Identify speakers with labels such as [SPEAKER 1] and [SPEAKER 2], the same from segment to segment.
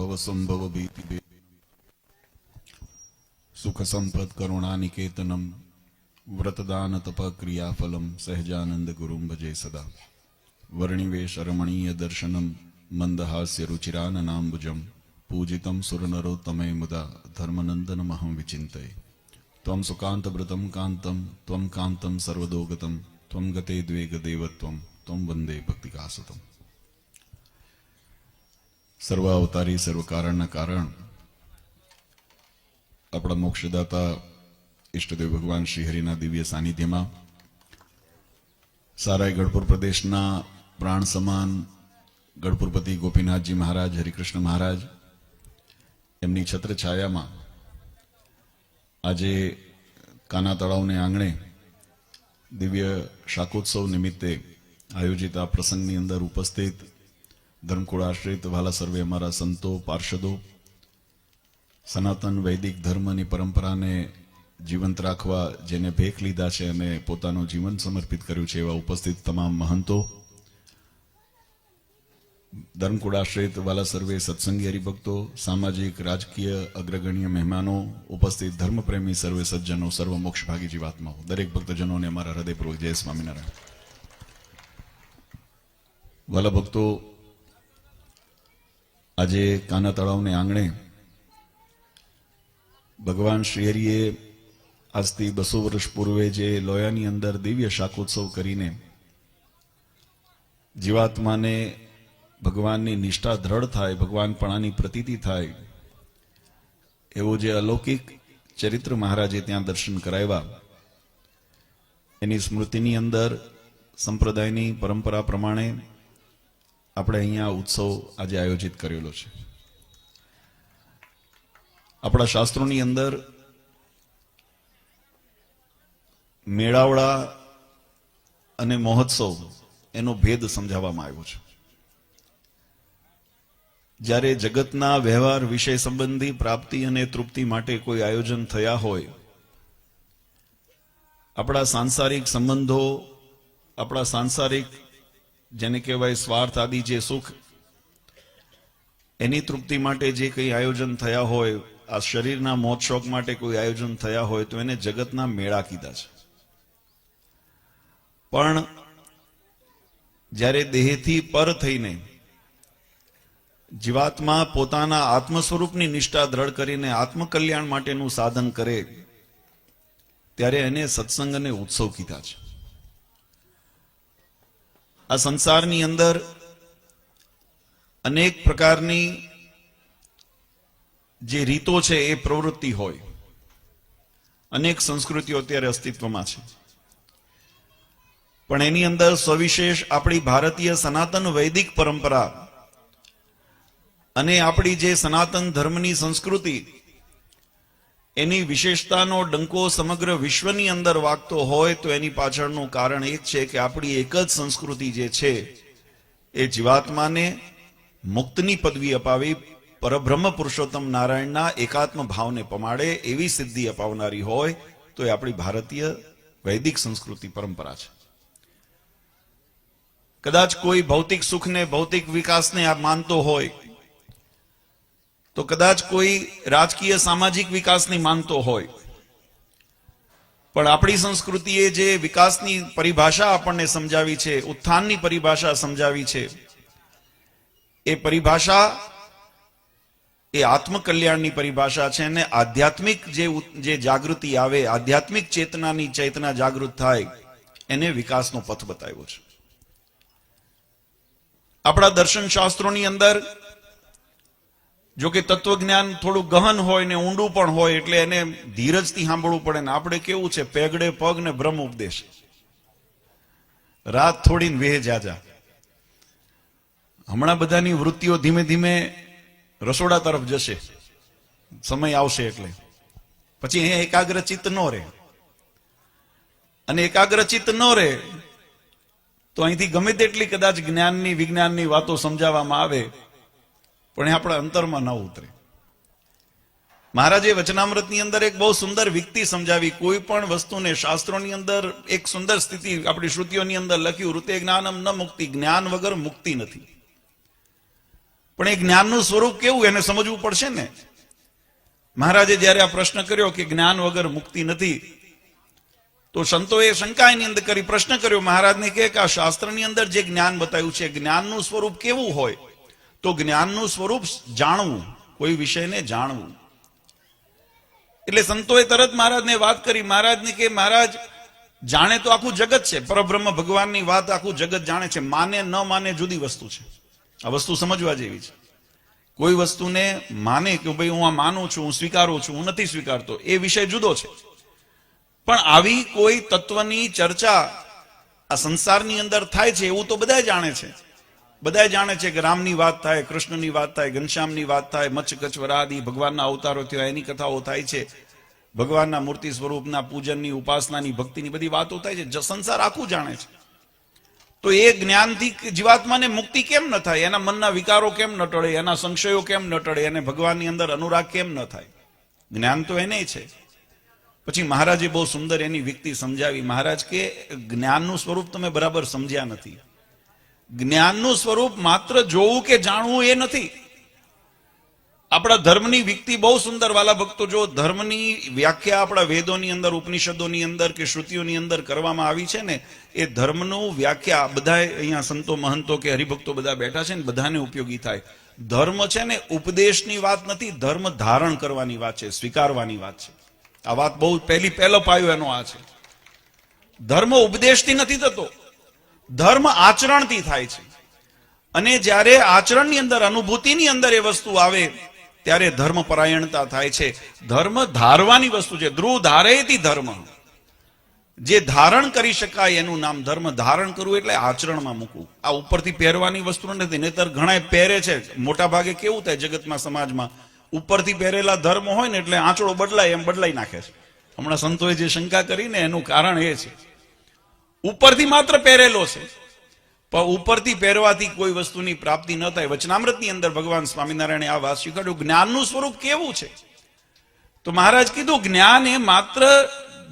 [SPEAKER 1] भवसंभव भीति सुख संपद करुणानिकेतनम व्रतदान तप क्रियाफलम सहजानंद गुरुं भजे सदा वर्णिवेश रमणीय दर्शनम मंदहास्य रुचिराननाम्बुजम पूजितं सुरनरोत्तमे मुदा धर्मनंदनमहं विचिन्तये त्वं सुकान्तव्रतं कान्तं त्वं कान्तं सर्वदोगतं त्वं गते द्वे गदेवत्वं त्वं वंदे भक्तिकासतम। सर्व अवतारी सर्व कारणना कारण अपना मोक्षदाता इष्टदेव भगवान श्रीहरिना दिव्य सानिध्यमां साराय गढ़पुर प्रदेशना प्राण समान गढ़पुरपति गोपीनाथजी महाराज हरिकृष्ण महाराज एमनी छत्रछायामां આજે કાના તળાવને આંગણે દિવ્ય શાકોત્સવ નિમિત્તે આયોજિત આ પ્રસંગની અંદર ઉપસ્થિત ધર્મકુળ આશ્રિત વાલા સર્વે અમારા સંતો પાર્ષદો સનાતન વૈદિક ધર્મની પરંપરાને જીવંત રાખવા જેને ભેખ લીધા છે અને પોતાનું જીવન સમર્પિત કર્યું છે એવા ઉપસ્થિત તમામ મહંતો, ધર્મકુળ આશ્રિત વાલા સર્વે સત્સંગી હરિભક્તો, સામાજિક રાજકીય અગ્રગણ્ય મહેમાનો, ઉપસ્થિત ધર્મપ્રેમી સર્વે સજ્જનો, સર્વ મોક્ષભાગી જીવાત્માઓ, દરેક ભક્તજનોને અમારા હૃદયપૂર્વક જય સ્વામિનારાયણ. વાલા ભક્તો, આજે કાના તળાવને આંગણે ભગવાન શ્રીહરિએ આજથી 200 વર્ષ પૂર્વે જે લોયાની અંદર દિવ્ય શાકોત્સવ કરીને જીવાત્માને ભગવાનની નિષ્ઠા દ્રઢ થાય, ભગવાનપણાની પ્રતીતિ થાય એવો જે અલૌકિક ચરિત્ર મહારાજે ત્યાં દર્શન કરાવ્યા, એની સ્મૃતિની અંદર સંપ્રદાયની પરંપરા પ્રમાણે આપણે અહીંયા ઉત્સવ આજે આયોજિત કરેલો છે. આપણા શાસ્ત્રોની અંદર મેળાવડા અને મહોત્સવ એનો ભેદ સમજાવવામાં આવ્યો છે. જ્યારે જગતના વ્યવહાર વિષય સંબંધી પ્રાપ્તિ અને તૃપ્તિ માટે કોઈ આયોજન થયા હોય, આપણા સાંસારિક સંબંધો, આપણા સાંસારિક જેને કહેવાય સ્વાર્થ આદિ જે સુખ, એની તૃપ્તિ માટે જે કંઈ આયોજન થયા હોય, આ શરીરના મોજ શોખ માટે કોઈ આયોજન થયા હોય તો એને જગતના મેળા કીધા છે. પણ જ્યારે દેહથી પર થઈને જીવાત્મા પોતાના આત્મ સ્વરૂપની નિષ્ઠા દ્રઢ કરીને આત્મકલ્યાણ માટેનું સાધન કરે ત્યારે એને સત્સંગ અને ઉત્સવ કીધા છે. આ સંસારની અંદર અનેક પ્રકારની જે રીતો છે એ પ્રવૃત્તિ હોય, અનેક સંસ્કૃતિઓ અત્યારે અસ્તિત્વમાં છે, પણ એની અંદર સવિશેષ આપણી ભારતીય સનાતન વૈદિક પરંપરા અને આપણી જે સનાતન ધર્મની સંસ્કૃતિ, એની વિશેષતાનો ડંકો સમગ્ર વિશ્વની અંદર વાગતો હોય તો એની પાછળનું કારણ એક છે કે આપણી એક જ સંસ્કૃતિ જે છે એ જીવાત્માને મુક્તની પદવી અપાવી પરબ્રહ્મ પુરુષોત્તમ નારાયણના એકાત્મ ભાવને પમાડે એવી સિદ્ધિ અપાવનારી હોય તો એ આપણી ભારતીય વૈદિક સંસ્કૃતિ પરંપરા છે. કદાચ કોઈ ભૌતિક સુખને, ભૌતિક વિકાસને આ માનતો હોય તો કદાચ કોઈ રાજકીય સામાજિક વિકાસની માનતો હોય, પણ આપણી સંસ્કૃતિએ જે વિકાસની પરિભાષા આપણને સમજાવી છે, ઉત્થાનની પરિભાષા સમજાવી છે, એ પરિભાષા એ આત્મકલ્યાણની પરિભાષા છે. અને આધ્યાત્મિક જે જાગૃતિ આવે, આધ્યાત્મિક ચેતનાની ચેતના જાગૃત થાય, એને વિકાસનો પથ બતાવ્યો છે. આપણા દર્શન શાસ્ત્રોની અંદર જો કે તત્વજ્ઞાન થોડું ગહન હોય ને ઊંડું પણ હોય એટલે એને ધીરજથી સાંભળવું પડે ને આપણે કેવું છે, પેગડે પગ ને બ્રહ્મ ઉપદેશ, રાત થોડી ને વેહ જાજા. હમણાં બધાની વૃત્તિઓ ધીમે ધીમે રસોડા તરફ જશે, સમય આવશે એટલે પછી અહીંયા એકાગ્રચિત્ત ન રહે, અને એકાગ્રચિત્ત ન રહે તો અહીંથી ગમે તેટલી કદાચ જ્ઞાનની વિજ્ઞાનની વાતો સમજાવવામાં આવે પણ એ આપણા અંતરમાં ન ઉતરે. મહારાજે વચનામૃતની અંદર એક બહુ સુંદર વિકતિ સમજાવી. કોઈ પણ વસ્તુને શાસ્ત્રોની અંદર એક સુંદર સ્થિતિ આપણી શ્રુતિઓની અંદર લખ્યું, ઋતે જ્ઞાનમ ન મુક્તિ, જ્ઞાન વગર મુક્તિ નથી. પણ એ જ્ઞાનનું સ્વરૂપ કેવું એને સમજવું પડશે ને. મહારાજે જયારે આ પ્રશ્ન કર્યો કે જ્ઞાન વગર મુક્તિ નથી, તો સંતોએ શંકા એની અંદર કરી, પ્રશ્ન કર્યો મહારાજને કે આ શાસ્ત્રની અંદર જે જ્ઞાન બતાવ્યું છે જ્ઞાનનું સ્વરૂપ કેવું હોય? તો જ્ઞાનનું સ્વરૂપ જાણવું, કોઈ વિષયને જાણવું. એટલે સંતોએ તરત મહારાજને વાત કરી. મહારાજને કે મહારાજ જાણે તો આખું જગત છે, પરબ્રહ્મ ભગવાનની વાત આખું જગત જાણે છે, માને ન માને જુદી વસ્તુ છે. આ વસ્તુ સમજવા જેવી છે. કોઈ વસ્તુને માને કે ભાઈ હું આ માનું છું, હું સ્વીકારું છું, હું નથી સ્વીકારતો, એ વિષય જુદો છે. પણ આવી કોઈ તત્વની ચર્ચા આ સંસારની અંદર થાય છે એવું તો બધા જાણે છે. બધા જાણે છે કે રામની વાત થાય, કૃષ્ણની વાત થાય, ઘનશ્યામની વાત થાય, મચ્છ કચ્છ વરાદી ભગવાનના અવતારો થયા એની કથાઓ થાય છે, ભગવાનના મૂર્તિ સ્વરૂપના પૂજનની, ઉપાસનાની, ભક્તિની બધી વાતો થાય છે. સંસાર આખું જાણે છે. તો એ જ્ઞાનથી જીવાત્માને મુક્તિ કેમ ન થાય? એના મનના વિકારો કેમ ન ટળે? એના સંશયો કેમ ન ટળે? એને ભગવાનની અંદર અનુરાગ કેમ ન થાય? જ્ઞાન તો એને છે. પછી મહારાજે બહુ સુંદર એની વ્યક્તિ સમજાવી. મહારાજ કે જ્ઞાનનું સ્વરૂપ તમે બરાબર સમજ્યા નથી. જ્ઞાનનું સ્વરૂપ માત્ર જોવું કે જાણવું એ નથી. આપણા ધર્મની વ્યક્તિ બહુ સુંદર, વાલા ભક્તો, જો ધર્મની વ્યાખ્યા આપણા વેદોની અંદર, ઉપનિષદોની અંદર કે શ્રુતિઓની અંદર કરવામાં આવી છે ને, એ ધર્મનું વ્યાખ્યા બધા અહીંયા સંતો, મહંતો કે હરિભક્તો બધા બેઠા છે ને, બધાને ઉપયોગી થાય. ધર્મ છે ને ઉપદેશની વાત નથી, ધર્મ ધારણ કરવાની વાત છે, સ્વીકારવાની વાત છે. આ વાત બહુ પહેલો પાયો એનો આ છે. ધર્મ ઉપદેશથી નથી થતો, ધર્મ આચરણથી થાય છે. અને જ્યારે આચરણની અંદર, અનુભૂતિની અંદર એ વસ્તુ આવે ત્યારે ધર્મ પરાયણતા થાય છે. ધર્મ ધારવાની વસ્તુ છે. ધ્રુવ ધારેતી ધર્મ, જે ધારણ કરી શકાય એનું નામ ધર્મ. ધારણ કરવું એટલે આચરણમાં મૂકવું. આ ઉપરથી પહેરવાની વસ્તુ નથી. નહીતર ઘણા પહેરે છે. મોટા ભાગે કેવું થાય જગતમાં, સમાજમાં, ઉપરથી પહેરેલા ધર્મ હોય ને એટલે આંચળો બદલાય એમ બદલાઈ નાખે છે. હમણાં સંતોએ જે શંકા કરી ને એનું કારણ એ છે, ઉપરથી માત્ર પહેરેલો છે, પણ ઉપરથી પહેરવાથી કોઈ વસ્તુની પ્રાપ્તિ ન થાય. વચનામૃતની અંદર ભગવાન સ્વામિનારાયણે આ વાત શીખવાડ્યું. જ્ઞાનનું સ્વરૂપ કેવું છે? તો મહારાજ કીધું જ્ઞાન એ માત્ર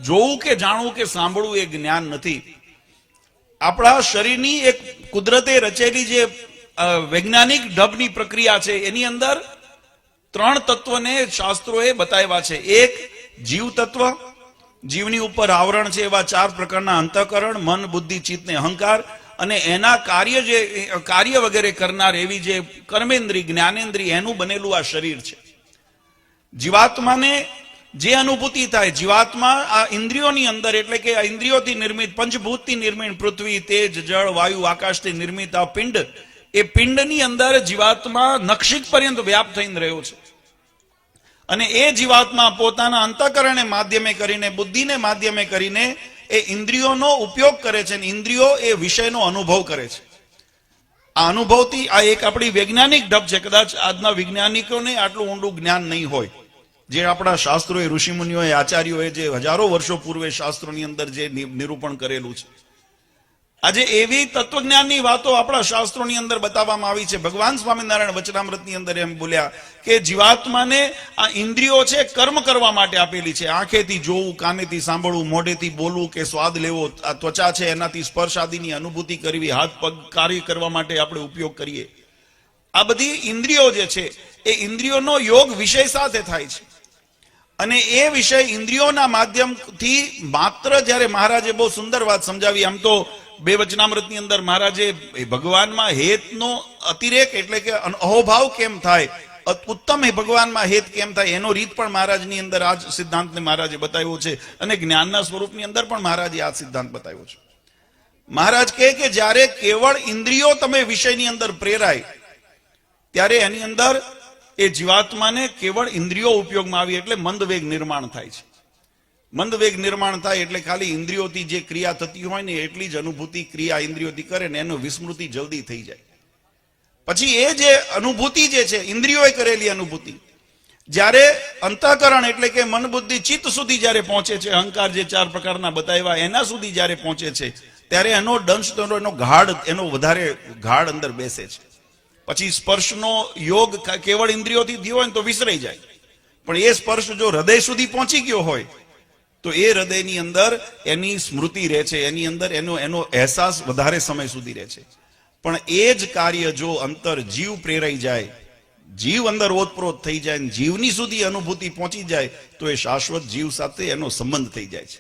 [SPEAKER 1] જોવું કે જાણવું કે સાંભળવું એ જ્ઞાન નથી. આપણા શરીરની એક કુદરતે રચેલી જે વૈજ્ઞાનિક ઢબની પ્રક્રિયા છે એની અંદર 3 તત્વને શાસ્ત્રોએ બતાવ્યા છે. એક જીવ તત્વ, જીવની ઉપર આવરણ છે એવા 4 પ્રકારના અંતઃકરણ, મન, બુદ્ધિ, ચિત્ત ને અહંકાર, અને એના કાર્ય વગેરે કરનાર એવી જે કર્મેન્દ્રિય, જ્ઞાનેન્દ્રિય, એનું બનેલું આ શરીર છે. જીવાત્માને જે અનુભૂતિ થાય, જીવાત્મા આ ઇન્દ્રિયોની અંદર, એટલે કે આ ઇન્દ્રિયોથી નિર્મિત, પંચભૂતથી નિર્મિત પૃથ્વી, તેજ, જળ, વાયુ, આકાશથી નિર્મિત આ પિંડ, એ પિંડની અંદર જીવાત્મા નખશિક પર્યંત વ્યાપ્ત થઈને રહ્યો છે. અને એ જીવાત્મા પોતાના અંતઃકરણને માધ્યમે કરીને, બુદ્ધિને માધ્યમે કરીને એ ઇન્દ્રિયોનો ઉપયોગ કરે છે. અને ઇન્દ્રિયો એ વિષયનો અનુભવ કરે છે. આ અનુભવથી આ એક આપણી વૈજ્ઞાનિક ઢબ છે. કદાચ આજના વૈજ્ઞાનિકોને આટલું ઊંડું જ્ઞાન નહીં હોય, જે આપણા શાસ્ત્રોએ, ઋષિમુનિઓએ, આચાર્યોએ જે હજારો વર્ષો પૂર્વે શાસ્ત્રોની અંદર જે નિરૂપણ કરેલું છે. આજે એવી તત્વજ્ઞાનની વાતો આપણા શાસ્ત્રોની અંદર બતાવવામાં આવી છે. ભગવાન સ્વામિનારાયણ વચનામૃતની અંદર એમ બોલ્યા કે જીવાત્માને આ ઇન્દ્રિયો છે કર્મ કરવા માટે આપેલી છે. આંખેથી જોવું, કાનેથી સાંભળવું, મોઢેથી બોલવું કે સ્વાદ લેવો, આ ત્વચા છે એનાથી સ્પર્શ આદિની અનુભૂતિ કરવી, હાથ પગ કાર્ય કરવા માટે આપણે ઉપયોગ કરીએ. આ બધી ઇન્દ્રિયો જે છે એ ઇન્દ્રિયોનો યોગ વિષય સાથે થાય છે. અને એ વિષય ઇન્દ્રિયોના માધ્યમથી માત્ર, જ્યારે મહારાજે બહુ સુંદર વાત સમજાવી. આમ તો 2 વચનામૃતની અંદર મહારાજે ભગવાનમાં હેતનો અતિરેક એટલે કે અહોભાવ કેમ થાય, ઉત્તમ ભગવાનમાં હેત કેમ થાય, એનો રીત પણ મહારાજની અંદર આ સિદ્ધાંતને મહારાજે બતાવ્યો છે. અને જ્ઞાનના સ્વરૂપની અંદર પણ મહારાજે આ સિદ્ધાંત બતાવ્યો છે. મહારાજ કહે કે જ્યારે કેવળ ઇન્દ્રિયો તમે વિષયની અંદર પ્રેરાય ત્યારે એની અંદર એ જીવાત્માને કેવળ ઇન્દ્રિયો ઉપયોગમાં આવી એટલે મંદ વેગ નિર્માણ થાય છે. મંદ વેગ નિર્માણ થાય એટલે ખાલી ઇન્દ્રિયોથી જે ક્રિયા થતી હોય ને એટલી જ અનુભૂતિ ક્રિયા ઇન્દ્રિયોથી કરે ને એનો વિસ્મૃતિ જલ્દી થઈ જાય. પછી એ જે અનુભૂતિ જે છે ઇન્દ્રિયોએ કરેલી અનુભૂતિ, જ્યારે અંતઃકરણ એટલે કે મન, બુદ્ધિ, ચિત્ત સુધી જ્યારે પહોંચે છે, અહંકાર જે 4 પ્રકારના બતાવ્યા એના સુધી જ્યારે પહોંચે છે ત્યારે એનો દંશ, એનો ગાઢ, એનો વધારે ગાઢ અંદર બેસે છે. પછી સ્પર્શનો યોગ કેવળ ઇન્દ્રિયોથી થયો હોય ને તો વિસરાઈ જાય. પણ એ સ્પર્શ જો હૃદય સુધી પહોંચી ગયો હોય તો એ હૃદયની અંદર એની સ્મૃતિ રહે છે, એની અંદર એનો અહેસાસ વધારે સમય સુધી રહે છે. પણ એ જ કાર્ય જો અંતર જીવ પ્રેરાઈ જાય જીવ અંદર ઓતપ્રોત થઈ જાય, જીવની સુધી અનુભૂતિ પહોંચી જાય તો એ શાશ્વત જીવ સાથે એનો સંબંધ થઈ જાય છે.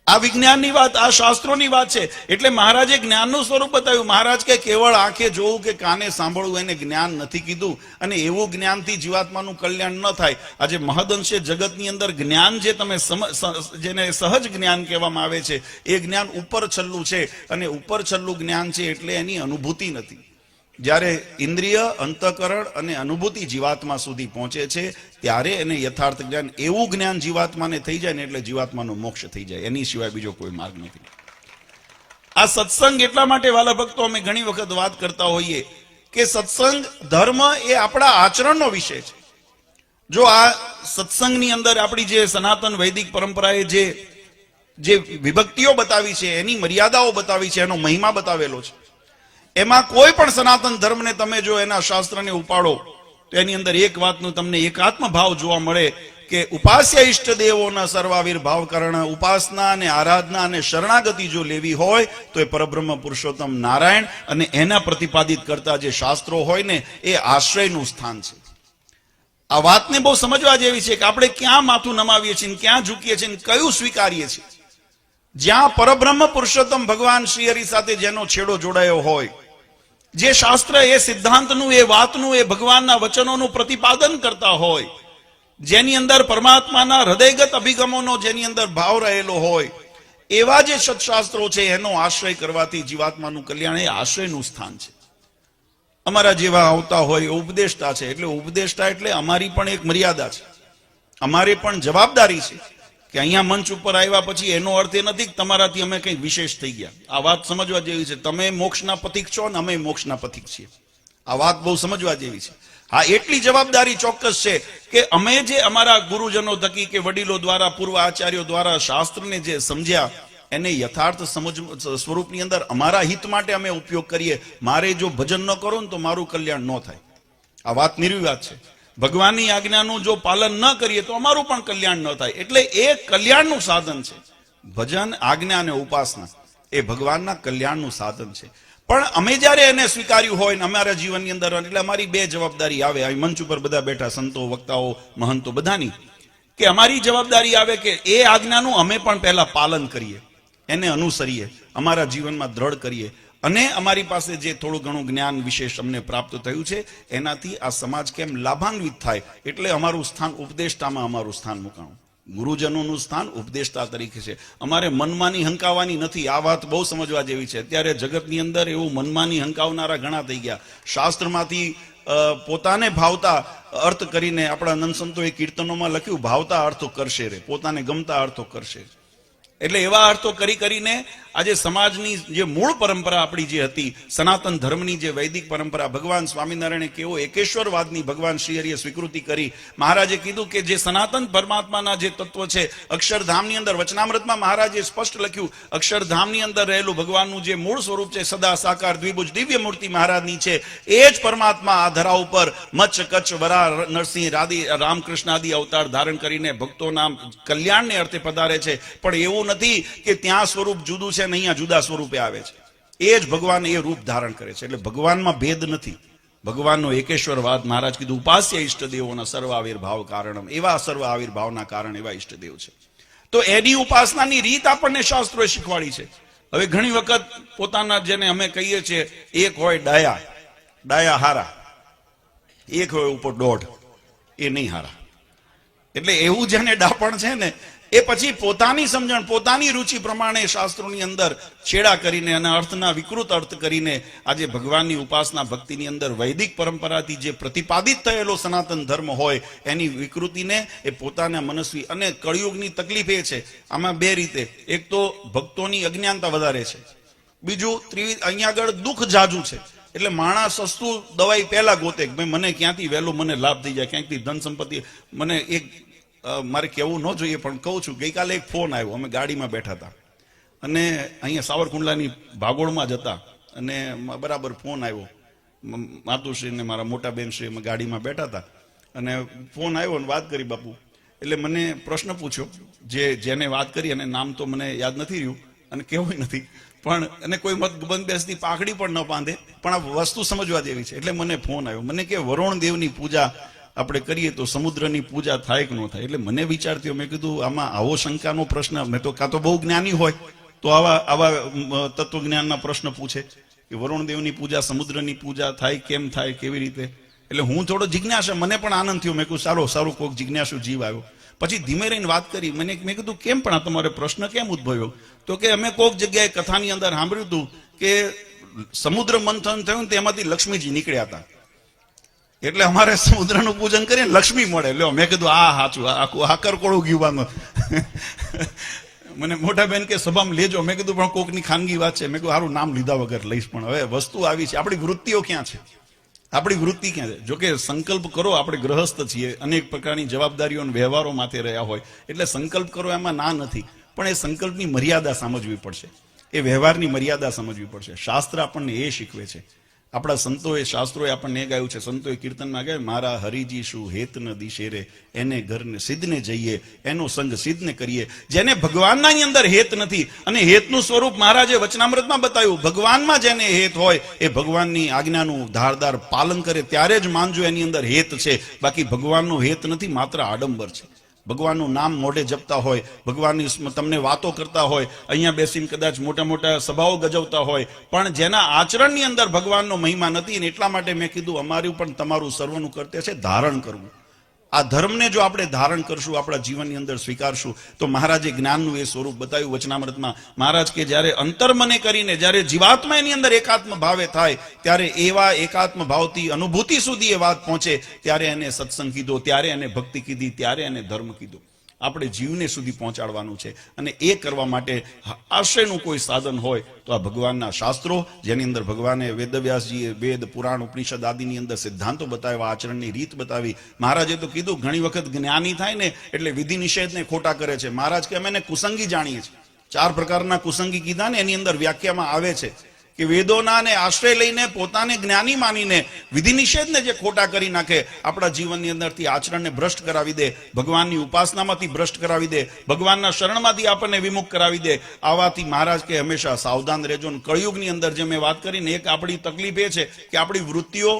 [SPEAKER 1] આ વિજ્ઞાનની વાત, આ શાસ્ત્રોની વાત છે. એટલે મહારાજે જ્ઞાનનું સ્વરૂપ બતાવ્યું. મહારાજ કે કેવળ આંખે જોવું કે કાને સાંભળવું એને જ્ઞાન નથી કીધું. અને એવું જ્ઞાનથી જીવાત્માનું કલ્યાણ ન થાય. આજે મહદઅંશે જગતની અંદર જ્ઞાન જે તમે જેને સહજ જ્ઞાન કહેવામાં આવે છે, એ જ્ઞાન ઉપર છલ્લું છે. અને ઉપર છલ્લું જ્ઞાન છે એટલે એની અનુભૂતિ નથી. જ્યારે ઇન્દ્રિય, અંતઃકરણ અને અનુભૂતિ જીવાત્મા સુધી પહોંચે છે ત્યારે એને યથાર્થ જ્ઞાન, એવું જ્ઞાન જીવાત્માને થઈ જાય ને એટલે જીવાત્માનો મોક્ષ થઈ જાય. એની સિવાય બીજો કોઈ માર્ગ નથી. આ સત્સંગ એટલા માટે વાલા ભક્તો અમે ઘણી વખત વાત કરતા હોઈએ કે સત્સંગ ધર્મ એ આપણા આચરણનો વિષય છે. જો આ સત્સંગની અંદર આપણી જે સનાતન વૈદિક પરંપરાએ જે વિભક્તિઓ બતાવી છે, એની મર્યાદાઓ બતાવી છે, એનો મહિમા બતાવેલો છે, એમાં કોઈ પણ સનાતન ધર્મને તમે જો એના શાસ્ત્રને ઉપાડો તો એની અંદર એક વાતનું તમને એકાત્મ ભાવ જોવા મળે કે ઉપાસ્ય ઈષ્ટદેવોના સર્વાવિર્ભાવ કારણ ઉપાસના અને આરાધના અને શરણાગતિ જો લેવી હોય તો એ પરબ્રહ્મ પુરુષોત્તમ નારાયણ અને એના પ્રતિપાદિત કરતા જે શાસ્ત્રો હોય ને એ આશ્રયનું સ્થાન છે. આ વાતને બહુ સમજવા જેવી છે કે આપણે ક્યાં માથું નમાવીએ છીએ, ક્યાં ઝૂકીએ છીએ, કયું સ્વીકારીએ છીએ. જ્યાં પરબ્રહ્મ પુરુષોત્તમ ભગવાન શ્રી હરિ સાથે જેનો છેડો જોડાયો હોય, જે શાસ્ત્ર એ સિદ્ધાંતનું, એ વાતનું, એ ભગવાનના વચનોનું પ્રતિપાદન કરતા હોય, જેની અંદર પરમાત્માના હૃદયગત અભિગમોનો જેની અંદર ભાવ રહેલો હોય, એવા જે સત્શાસ્ત્રો છે એનો આશ્રય કરવાથી જીવાત્માનું કલ્યાણ, એ આશ્રયનું સ્થાન છે. અમારા જેવા આવતા હોય એ ઉપદેષ્ટા છે. એટલે ઉપદેષ્ટા એટલે અમારી પણ એક મર્યાદા છે, અમારે પણ જવાબદારી છે કે અહીંયા મંચ ઉપર આવ્યા પછી એનો અર્થ એ નથી કે તમારાથી અમે કંઈક વિશેષ થઈ ગયા. આ વાત સમજવા જેવી છે. તમે મોક્ષના પથિક છો ને અમે મોક્ષના પથિક છીએ. આ વાત બહુ સમજવા જેવી છે. હા, એટલી જવાબદારી ચોક્કસ છે કે અમે જે અમારા ગુરુજનો થકી કે વડીલો દ્વારા, પૂર્વ આચાર્યો દ્વારા શાસ્ત્રને જે સમજ્યા એને યથાર્થ સમજ સ્વરૂપની અંદર અમારા હિત માટે અમે ઉપયોગ કરીએ. મારે જો ભજન ન કરો ને તો મારું કલ્યાણ ન થાય. આ વાત નિર્વિવાદ છે. ભગવાનની આજ્ઞાનું જો પાલન ન કરીએ તો અમારું પણ કલ્યાણ ન થાય. એટલે એ કલ્યાણનું સાધન છે. ભજન, આજ્ઞા અને ઉપાસના એ ભગવાનના કલ્યાણનું સાધન છે. પણ અમે જ્યારે એને સ્વીકાર્યું હોય ને અમારા જીવનની અંદર, એટલે અમારી બે જવાબદારી આવે. આ મંચ ઉપર બધા બેઠા સંતો, વક્તાઓ, મહંતો બધાની, કે અમારી જવાબદારી આવે કે એ આજ્ઞાનું અમે પણ પહેલા પાલન કરીએ, એને અનુસરીએ, અમારા જીવનમાં દ્રઢ કરીએ. અને અમારી પાસે જે થોડું ઘણું જ્ઞાન વિશેષ અમને પ્રાપ્ત થયું છે એનાથી આ સમાજ કેમ લાભાન્વિત થાય. એટલે અમારું સ્થાન ઉપદેષ્ટામાં અમારું સ્થાન મુકાણું. ગુરુજનોનું સ્થાન ઉપદેષ્ટા તરીકે છે. અમારે મનમાની હંકાવાની નથી. આ વાત બહુ સમજવા જેવી છે. અત્યારે જગતની અંદર એવું મનમાની હંકાવનારા ઘણા થઈ ગયા. શાસ્ત્રમાંથી પોતાને ભાવતા અર્થ કરીને, આપણા નંદ સંતોએ કીર્તનોમાં લખ્યું, ભાવતા અર્થો કરશે રે, પોતાને ગમતા અર્થો કરશે. એટલે એવા અર્થો કરી આજે સમાજની જે મૂળ પરંપરા આપણી જે હતી, સનાતન ધર્મની જે વૈદિક પરંપરા, ભગવાન સ્વામિનારાયણે કેવો એકેશ્વરવાદની ભગવાન શ્રી હરિએ સ્વીકૃતિ કરી. મહારાજે કીધું કે જે સનાતન પરમાત્માના જે તત્વ છે, અક્ષરધામની અંદર વચનામૃતમાં મહારાજે સ્પષ્ટ લખ્યું, અક્ષરધામની અંદર રહેલું ભગવાનનું જે મૂળ સ્વરૂપ છે, સદા સાકાર દ્વિભુજ દિવ્ય મૂર્તિ મહારાજની છે, એ જ પરમાત્મા આ ધરા ઉપર મચ્છ, કચ્છ, વરા, નરસિંહ, રામકૃષ્ણ આદિ અવતાર ધારણ કરીને ભક્તોના કલ્યાણને અર્થે પધારે છે. પણ એવું નથી કે ત્યાં સ્વરૂપ જુદું છે ને અહીંયા જુદા સ્વરૂપે આવે છે. એ જ ભગવાન એ રૂપ ધારણ કરે છે. એટલે ભગવાનમાં ભેદ નથી. ભગવાનનો એકેશ્વરવાદ. મહારાજ કીધું ઉપાસ્ય ઈષ્ટદેવોના સર્વ આવિર્ભાવ કારણમ, એવા સર્વ આવિર્ભાવના કારણ એવા ઈષ્ટદેવ છે. તો એની ઉપાસનાની રીત આપણને શાસ્ત્રોએ શીખવાડી છે. હવે ઘણી વખત પોતાના જેને અમે કહીએ છીએ, એક હોય ડાયા હારા, એક હોય ઉપર દોઢ, એ નહીં હારા. એટલે એવું જેને ડાપણ છે ને એ પછી પોતાની સમજણ, પોતાની રુચિ પ્રમાણે શાસ્ત્રોની અંદર છેડા કરીને અને અર્થના વિકૃત અર્થ કરીને આજે ભગવાનની ઉપાસના ભક્તિની અંદર વૈદિક પરંપરાથી જે પ્રતિપાદિત થયેલો સનાતન ધર્મ હોય એની વિકૃતિને એ પોતાના મનસ્વી. અને કળિયુગની તકલીફ એ છે આમાં બે રીતે. એક તો ભક્તોની અજ્ઞાનતા વધારે છે, બીજું અહીંયા આગળ દુઃખ જાજુ છે. એટલે માણસ સસ્તું દવાઈ પહેલા ગોતે, ભાઈ મને ક્યાંથી વહેલું મને લાભ થઈ જાય, ક્યાંકથી ધન સંપત્તિ. મને એક મારે કહેવું ન જોઈએ પણ કહું છું, ગઈકાલે એક ફોન આવ્યો. અમે ગાડીમાં બેઠા હતા અને અહીંયા સાવરકુંડલાની ભાગોળમાં જ હતા અને બરાબર ફોન આવ્યો. માતુશ્રી ને મારા મોટા બેનશ્રી અમે ગાડીમાં બેઠા હતા અને ફોન આવ્યો અને વાત કરી બાપુ. એટલે મને પ્રશ્ન પૂછ્યો, જેને વાત કરી અને નામ તો મને યાદ નથી રહ્યું અને કેવું નથી, પણ અને કોઈ મત બંધ બેસતી પાઘડી પણ ન બાંધે, પણ આ વસ્તુ સમજવા જેવી છે. એટલે મને ફોન આવ્યો, મને કે વરુણ દેવની પૂજા આપણે કરીએ તો સમુદ્રની પૂજા થાય કે ન થાય. એટલે મને વિચાર થયો, મેં કીધું આમાં આવો શંકાનો પ્રશ્ન, મેં તો કાં તો બહુ જ્ઞાની હોય તો આવા તત્વજ્ઞાનના પ્રશ્ન પૂછે કે વરુણ દેવની પૂજા સમુદ્રની પૂજા થાય, કેમ થાય, કેવી રીતે. એટલે હું થોડો જિજ્ઞાસા, મને પણ આનંદ થયો. મેં કહ્યું સારું કોઈક જિજ્ઞાસુ જીવ આવ્યો. પછી ધીમે રહીને વાત કરી. મેં કીધું કેમ પણ આ તમારે પ્રશ્ન કેમ ઉદ્ભવ્યો? તો કે અમે કોઈક જગ્યાએ કથાની અંદર સાંભળ્યું હતું કે સમુદ્ર મંથન થયું ને તેમાંથી લક્ષ્મીજી નીકળ્યા હતા, એટલે અમારે સમુદ્રનું પૂજન કરીએ લક્ષ્મી મળે. લ્યો, મેં કીધું આ સાચું, આખું આકરકોળું ગયું. મને મોટા બેન કે સભામાં લેજો. મેં કીધું પણ કોકની ખાનગી વાત છે. મેં કીધું સારું નામ લીધા વગર લઈશ. પણ હવે વસ્તુ આવી છે, આપણી વૃત્તિઓ ક્યાં છે, આપણી વૃત્તિ ક્યાં છે? જોકે સંકલ્પ કરો, આપણે ગ્રહસ્થ છીએ, અનેક પ્રકારની જવાબદારીઓ અને વ્યવહારો માથે રહ્યા હોય, એટલે સંકલ્પ કરો એમાં ના નથી, પણ એ સંકલ્પની મર્યાદા સમજવી પડશે, એ વ્યવહારની મર્યાદા સમજવી પડશે. શાસ્ત્ર આપણને એ શીખવે છે. આપણા સંતોએ, શાસ્ત્રોએ આપણને ગાયું છે, સંતોએ કીર્તનમાં ગાય, મારા હરિજી શું હેત ન દિશે રે, એને ઘરને સિદ્ધને જઈએ, એનો સંગ સિદ્ધને કરીએ. જેને ભગવાનના અંદર હેત નથી, અને હેતનું સ્વરૂપ મહારાજે વચનામૃતમાં બતાવ્યું, ભગવાનમાં જેને હેત હોય એ ભગવાનની આજ્ઞાનું ધારદાર પાલન કરે ત્યારે જ માનજો એની અંદર હેત છે. બાકી ભગવાનનો હેત નથી, માત્ર આડંબર છે. ભગવાનનું નામ મોઢે જપતા હોય, ભગવાનની તમને વાતો કરતા હોય, અહીંયા બેસીને કદાચ મોટા મોટા સભાઓ ગજવતા હોય, પણ જેના આચરણની અંદર ભગવાનનો મહિમા નથી. અને એટલા માટે મેં કીધું અમારું પણ તમારું સર્વનું કર્તવ્ય છે ધારણ કરવું. આ ધર્મને જો આપણે ધારણ કરશું, આપણા જીવનની અંદર સ્વીકારશું, તો મહારાજે જ્ઞાનનું એ સ્વરૂપ બતાવ્યું વચનામૃતમાં. મહારાજ કે જ્યારે અંતર્મને કરીને, જ્યારે જીવાત્મા એની અંદર એકાત્મ ભાવે થાય, ત્યારે એવા એકાત્મ ભાવથી અનુભૂતિ સુધી એ વાત પહોંચે, ત્યારે એને સત્સંગ કીધો, ત્યારે એને ભક્તિ કીધી, ત્યારે એને ધર્મ કીધો. આપણે જીવને સુધી પહોંચાડવાનું છે, અને એ કરવા માટે આશ્રયનું કોઈ સાધન હોય તો આ ભગવાનના શાસ્ત્રો, જેની અંદર ભગવાને વેદવ્યાસજીએ વેદ પુરાણ ઉપનિષદ આદિની અંદર સિદ્ધાંતો બતાવ્યા, આચરણની રીત બતાવી. મહારાજે તો કીધું ઘણી વખત જ્ઞાની થાય ને એટલે વિધિ નિષેધને ખોટા કરે છે. મહારાજ કે અમે એને કુસંગી જાણીએ છીએ. 4 પ્રકારના કુસંગી કીધા ને એની અંદર વ્યાખ્યામાં આવે છે કે વેદોના ને આશ્રય લઈને પોતાને જ્ઞાની માનીને વિધિ નિષેધને જે ખોટા કરી નાખે, આપણા જીવનની અંદરથી આચરણને ભ્રષ્ટ કરાવી દે, ભગવાનની ઉપાસનામાંથી ભ્રષ્ટ કરાવી દે, ભગવાનના શરણમાંથી આપણને વિમુખ કરાવી દે, આવાથી મહારાજ કે હંમેશા સાવધાન રહેજો. કળિયુગની અંદર જે મેં વાત કરીને, એક આપણી તકલીફ એ છે કે આપણી વૃત્તિઓ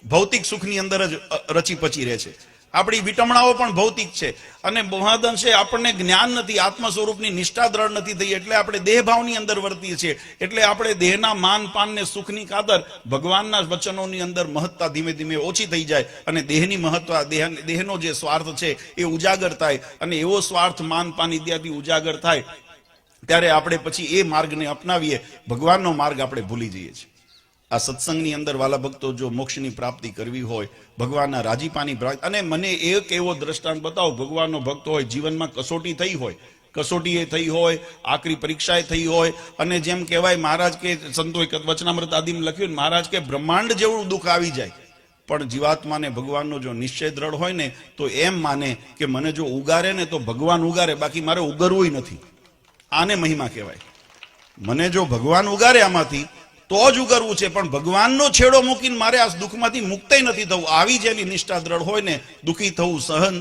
[SPEAKER 1] ભૌતિક સુખની અંદર જ રચી પચી રહે છે. આપણી વિટમણાઓ પણ ભૌતિક છે, અને મહદઅંશે આપણને જ્ઞાન નથી, આત્મ સ્વરૂપની નિષ્ઠા દ્રઢ નથી થઈ, એટલે આપણે દેહભાવની અંદર વર્તીએ છીએ. એટલે આપણે દેહના માન પાન ને સુખની ખાતર ભગવાનના વચનોની અંદર મહત્તા ધીમે ધીમે ઓછી થઈ જાય, અને દેહની મહત્તા, દેહનો જે સ્વાર્થ છે એ ઉજાગર થાય, અને એવો સ્વાર્થ માન પાન ઇત્યાદિ ઉજાગર થાય, ત્યારે આપણે પછી એ માર્ગને અપનાવીએ, ભગવાનનો માર્ગ આપણે ભૂલી જઈએ છીએ. આ સત્સંગની અંદર વાલા ભક્તો, જો મોક્ષની પ્રાપ્તિ કરવી હોય, ભગવાનના રાજીપાની પ્રાપ્તિ, અને મને એક એવો દ્રષ્ટાંત બતાવો, ભગવાનનો ભક્ત હોય, જીવનમાં કસોટી થઈ હોય, કસોટી એ થઈ હોય, આકરી પરીક્ષાએ થઈ હોય, અને જેમ કહેવાય મહારાજ કે સંતોએ વચનામૃત આદિમાં લખ્યું, મહારાજ કે બ્રહ્માંડ જેવું દુઃખ આવી જાય, પણ જીવાત્માને ભગવાનનો જો નિશ્ચય દ્રઢ હોય ને, તો એમ માને કે મને જો ઉગારે ને તો ભગવાન ઉગારે, બાકી મારે ઉગરવું નથી. આને મહિમા કહેવાય. મને જો ભગવાન ઉગારે આમાંથી તો જ ઉગરવું છે, પણ ભગવાનનો છેડો મૂકીને મારે આ દુઃખમાંથી મુક્ત નથી થવું. આવી જેની નિષ્ઠા દ્રઢ હોય ને, દુઃખી થવું સહન,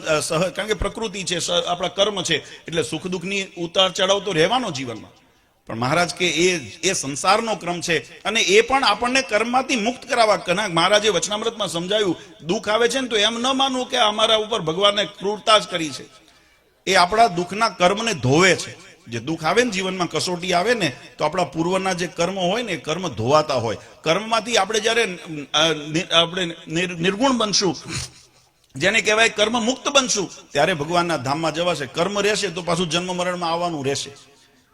[SPEAKER 1] કારણ કે પ્રકૃતિ છે, આપણા કર્મ છે, એટલે સુખ દુઃખની ઉતાર ચડાવ તો રહેવાનો જીવનમાં. પણ મહારાજ કે એ સંસારનો ક્રમ છે, અને એ પણ આપણને કર્મમાંથી મુક્ત કરાવવા. મહારાજે વચનામૃતમાં સમજાયું, દુઃખ આવે છે ને તો એમ ન માનવું કે અમારા ઉપર ભગવાને ક્રૂરતા જ કરી છે. એ આપણા દુઃખના કર્મને ધોવે છે. જે દુઃખ આવે ને જીવનમાં, કસોટી આવે ને, તો આપણા પૂર્વના જે કર્મ હોય ને, એ કર્મ ધોવાતા હોય. કર્મમાંથી આપણે જયારે આપણે નિર્ગુણ બનશું, જેને કહેવાય કર્મ મુક્ત બનશું, ત્યારે ભગવાનના ધામમાં જવાશે. કર્મ રહેશે તો પાછું જન્મ મરણમાં આવવાનું રહેશે.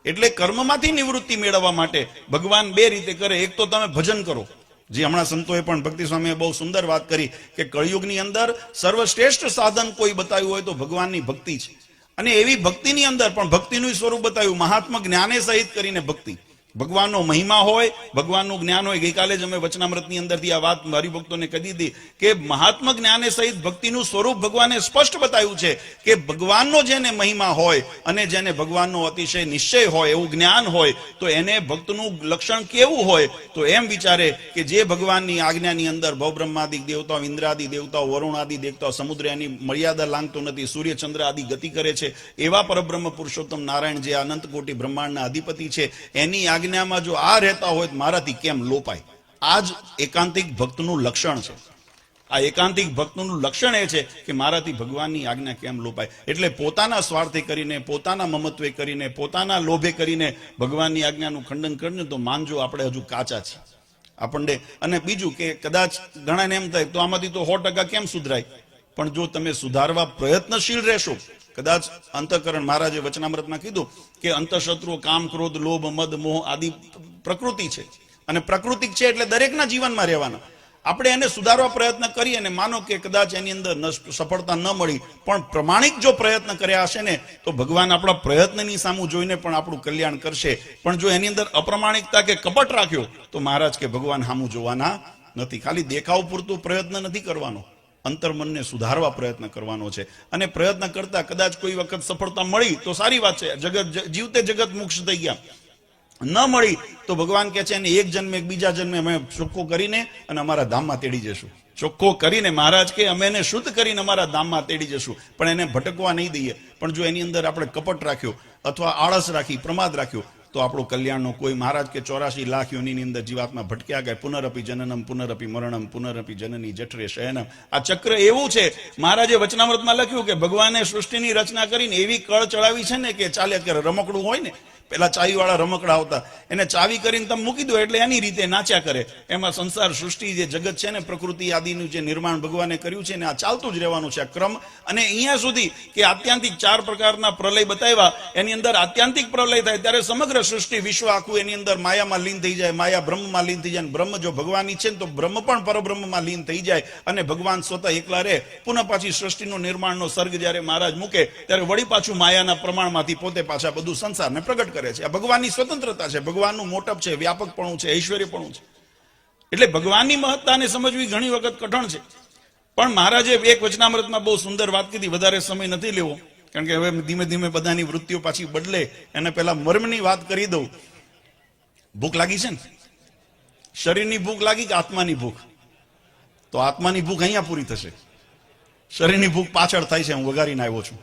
[SPEAKER 1] એટલે કર્મમાંથી નિવૃત્તિ મેળવવા માટે ભગવાન 2 રીતે કરે. એક તો તમે ભજન કરો, જે હમણાં સંતોએ પણ ભક્તિ સ્વામીએ બહુ સુંદર વાત કરી કે કળિયુગની અંદર સર્વશ્રેષ્ઠ સાધન કોઈ બતાવ્યું હોય તો ભગવાનની ભક્તિ છે. અને એવી ભક્તિની અંદર પણ ભક્તિનું સ્વરૂપ બતાવ્યું, મહાત્મા જ્ઞાને સહિત કરીને ભક્તિ. ભગવાનનો મહિમા હોય, ભગવાનનું જ્ઞાન હોય. ગઈકાલે જ અમે વચનામૃતની અંદરથી આ વાત હરિભક્તોને કહી દીધી કે મહાત્મા જ્ઞાને સહિત ભક્તિનું સ્વરૂપ ભગવાને સ્પષ્ટ બતાવ્યું છે કે ભગવાનનો જેને મહિમા હોય અને જેને ભગવાનનો અતિશય નિશ્ચય હોય, એવું જ્ઞાન હોય, તો એને ભક્તનું લક્ષણ કેવું હોય? તો એમ વિચારે કે જે ભગવાનની આજ્ઞાની અંદર ભવબ્રહ્માદિક દેવતાઓ, ઇન્દ્રાદિ દેવતાઓ, વરુણાદિ દેવતાઓ, સમુદ્ર એની મર્યાદા લાંઘતો નથી, સૂર્ય ચંદ્ર આદિ ગતિ કરે છે, એવા પરબ્રહ્મ પુરુષોત્તમ નારાયણ જે અનંત કોટી બ્રહ્માંડના અધિપતિ છે, એની આજ્ઞામાં જો આ રહેતા હોય તો મારાથી કેમ લોપાય? આ જ એકાંતિક ભક્તનું લક્ષણ છે. આ એકાંતિક ભક્તનું લક્ષણ એ છે કે મારાથી ભગવાનની આજ્ઞા કેમ લોપાય. એટલે પોતાના સ્વાર્થે કરીને, પોતાના મમત્વે કરીને, પોતાના લોભે કરીને ભગવાનની આજ્ઞાનું ખંડન કરીને તો માનજો આપણે હજુ કાચા છીએ આપણને. અને બીજું કે કદાચ ઘણાને એમ થાય તો આમાંથી તો 100% કેમ સુધરાય? પણ જો તમે સુધારવા પ્રયત્નશીલ રહેશો, કદાચ અંતઃકરણ મહારાજે વચનામૃતમાં કીધું કે અંતઃશત્રુઓ કામ, ક્રોધ, લોભ, મદ, મોહ આદિ પ્રકૃતિ છે અને પ્રકૃતિ છે એટલે દરેકના જીવનમાં રહેવાના. આપણે એને સુધારવા પ્રયત્ન કરીએ અને માનો કે કદાચ એની અંદર સફળતા ન મળી, પણ પ્રમાણિક જો પ્રયત્ન કર્યા હશે ને તો ભગવાન આપણા પ્રયત્નની સામું જોઈને પણ આપણું કલ્યાણ કરશે. પણ જો એની અંદર અપ્રમાણિકતા કે કપટ રાખ્યો તો મહારાજ કે ભગવાન સામું જોવાના નથી. ખાલી દેખાવ પૂરતો પ્રયત્ન નથી કરવાનો, અંતર્મનને સુધારવા પ્રયત્ન કરવાનો છે. અને પ્રયત્ન કરતા કદાચ કોઈ વખત સફળતા મળી તો સારી વાત છે, જગત જીવતે જગત મોક્ષ થઈ ગયા. ન મળી તો ભગવાન કહે છે એને એક જન્મે બીજા જન્મે અમે ચોખ્ખો કરીને અને અમારા ધામમાં તેડી જશું. ચોખ્ખો કરીને મહારાજ કે અમે એને શુદ્ધ કરીને અમારા ધામમાં તેડી જશું, પણ એને ભટકવા નહીં દઈએ. પણ જો એની અંદર આપણે કપટ રાખ્યો અથવા આળસ રાખી, પ્રમાદ રાખ્યો તો આપણું કલ્યાણનો કોઈ, મહારાજ કે 84 લાખ યોનિની અંદર જીવાત્મા ભટક્યા ગયા. પુનરપી જનનમ પુનરપી મરણમ પુનરપી જનની જઠરે શયનમ. આ ચક્ર એવું છે. મહારાજે વચનામૃતમાં લખ્યું કે ભગવાને સૃષ્ટિની રચના કરીને એવી કળ ચડાવી છે ને કે ચાલે અત્યારે રમકડું હોય ને, પેલા ચાવી વાળા રમકડા આવતા, એને ચાવી કરીને તમે મૂકી દો એટલે એની રીતે નાચ્યા કરે. એમાં સંસાર, સૃષ્ટિ, જે જગત છે ને, પ્રકૃતિ આદિનું જે નિર્માણ ભગવાને કર્યું છે ને, આ ચાલતું જ રહેવાનું છે આ ક્રમ. અને અહીંયા સુધી કે આત્યંતિક 4 પ્રકારના પ્રલય બતાવ્યા, એની અંદર આત્યંતિક પ્રલય થાય ત્યારે સમગ્ર સૃષ્ટિ, વિશ્વ આખું એની અંદર માયામાં લીન થઈ જાય, માયા બ્રહ્મમાં લીન થઈ જાય. બ્રહ્મ જો ભગવાનની છે ને તો બ્રહ્મ પણ પરબ્રહ્મમાં લીન થઈ જાય અને ભગવાન સ્વતઃ એકલા રહે. પુનઃ પાછી સૃષ્ટિનો નિર્માણનો સર્ગ જ્યારે મહારાજ મૂકે ત્યારે વળી પાછું માયાના પ્રમાણમાંથી પોતે પાછા બધું સંસારને પ્રગટ કરે છે. આ ભગવાનની સ્વતંત્રતા છે, ભગવાનનું મોટપ છે, વ્યાપકપણું છે, ઐશ્વર્યપણું છે. એટલે ભગવાનની મહત્તાને સમજવી ઘણી વખત કઠણ છે. પણ મહારાજે એક વચનામૃતમાં બહુ સુંદર વાત કીધી. વધારે સમય નથી લેવો કારણ કે હવે ધીમે ધીમે બધાની વૃત્તિઓ પાછી બદલે. એને પેલા મર્મની વાત કરી દઉં. ભૂખ લાગી છે ને? શરીરની ભૂખ લાગી કે આત્માની ભૂખ? તો આત્માની ભૂખ અહીંયા પૂરી થશે, શરીરની ભૂખ પાછળ થાય છે. હું વગાડીને આવ્યો છું,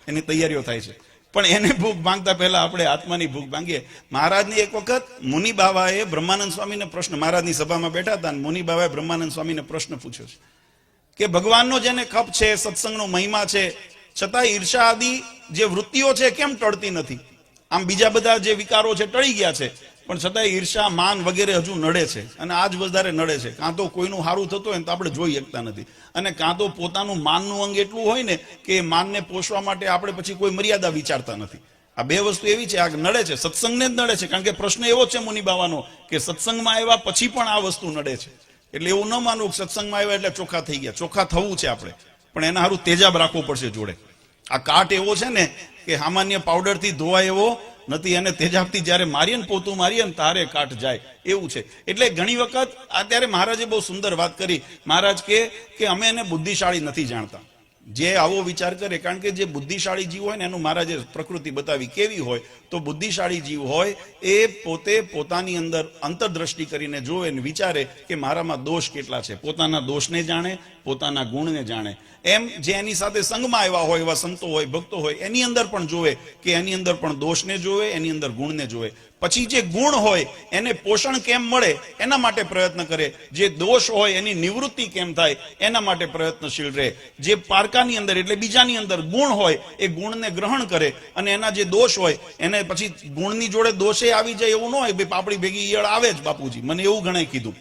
[SPEAKER 1] એની તૈયારીઓ થાય છે. પણ એને ભૂખ માંગતા પહેલા આપણે આત્માની ભૂખ માંગીએ. મહારાજની એક વખત મુનિ બાવાએ બ્રહ્માનંદ સ્વામીને પ્રશ્ન, મહારાજની સભામાં બેઠા હતા, મુનિ બાવાએ બ્રહ્માનંદ સ્વામીને પ્રશ્ન પૂછ્યો છે કે ભગવાનનો જેને ખપ છે, સત્સંગનો મહિમા છે, છતાં ઈર્ષા આદિ જે વૃત્તિઓ છે કેમ ટળતી નથી? આમ બીજા બધા જે વિકારો છે ટળી ગયા છે, પણ છતાં ઈર્ષા, માન વગેરે હજુ નડે છે. અને આજ વધારે નડે છે. કાં તો કોઈનું સારું થતું હોય ને તો આપણે જોઈ શકતા નથી, અને કાં તો પોતાનું માનનું અંગ એટલું હોય ને કે માનને પોષવા માટે આપણે પછી કોઈ મર્યાદા વિચારતા નથી. આ બે વસ્તુ એવી છે, આ નડે છે. સત્સંગને જ નડે છે. કારણ કે પ્રશ્ન એવો છે મુનિ બાવાનો કે સત્સંગમાં આવ્યા પછી પણ આ વસ્તુ નડે છે. એટલે એવું ન માનવું કે સત્સંગમાં આવ્યા એટલે ચોખ્ખા થઈ ગયા. ચોખ્ખા થવું છે આપણે, પણ એના સારું તેજાબ રાખવો પડશે જોડે. આ કાટ એવો છે ને કે સામાન્ય પાવડરથી ધોવાય એવો નથી, અને તેજાબથી જયારે મારીએ ને, પોતું મારીએ ને તારે કાટ જાય એવું છે. એટલે ઘણી વખત અત્યારે મહારાજે બહુ સુંદર વાત કરી. મહારાજ કે અમે એને બુદ્ધિશાળી નથી જાણતા. જે આવો વિચાર કરે, કારણ કે જે બુદ્ધિશાળી જીવ હોય ને એનું મહારાજે પ્રકૃતિ બતાવી કેવી હોય. તો બુદ્ધિશાળી જીવ હોય એ પોતે પોતાની અંદર અંતરદ્રષ્ટિ કરીને જોવે ને વિચારે કે મારામાં દોષ કેટલા છે. પોતાના દોષને જાણે, પોતાના ગુણને જાણે. એમ જે એની સાથે સંગમાં આવ્યા હોય એવા સંતો હોય, ભક્તો હોય, એની અંદર પણ જોવે કે એની અંદર પણ દોષને જોવે, એની અંદર ગુણને જોવે. પછી જે ગુણ હોય એને પોષણ કેમ મળે એના માટે પ્રયત્ન કરે, જે દોષ હોય એની નિવૃત્તિ કેમ થાય એના માટે પ્રયત્નશીલ રહે. જે પારકાની અંદર એટલે બીજાની અંદર ગુણ હોય એ ગુણને ગ્રહણ કરે, અને એના જે દોષ હોય એને પછી ગુણની જોડે દોષે આવી જાય એવું ન હોય. ભાઈ પાપડી ભેગી ઈયળ આવે જ બાપુજી, મને એવું ઘણાય કીધું.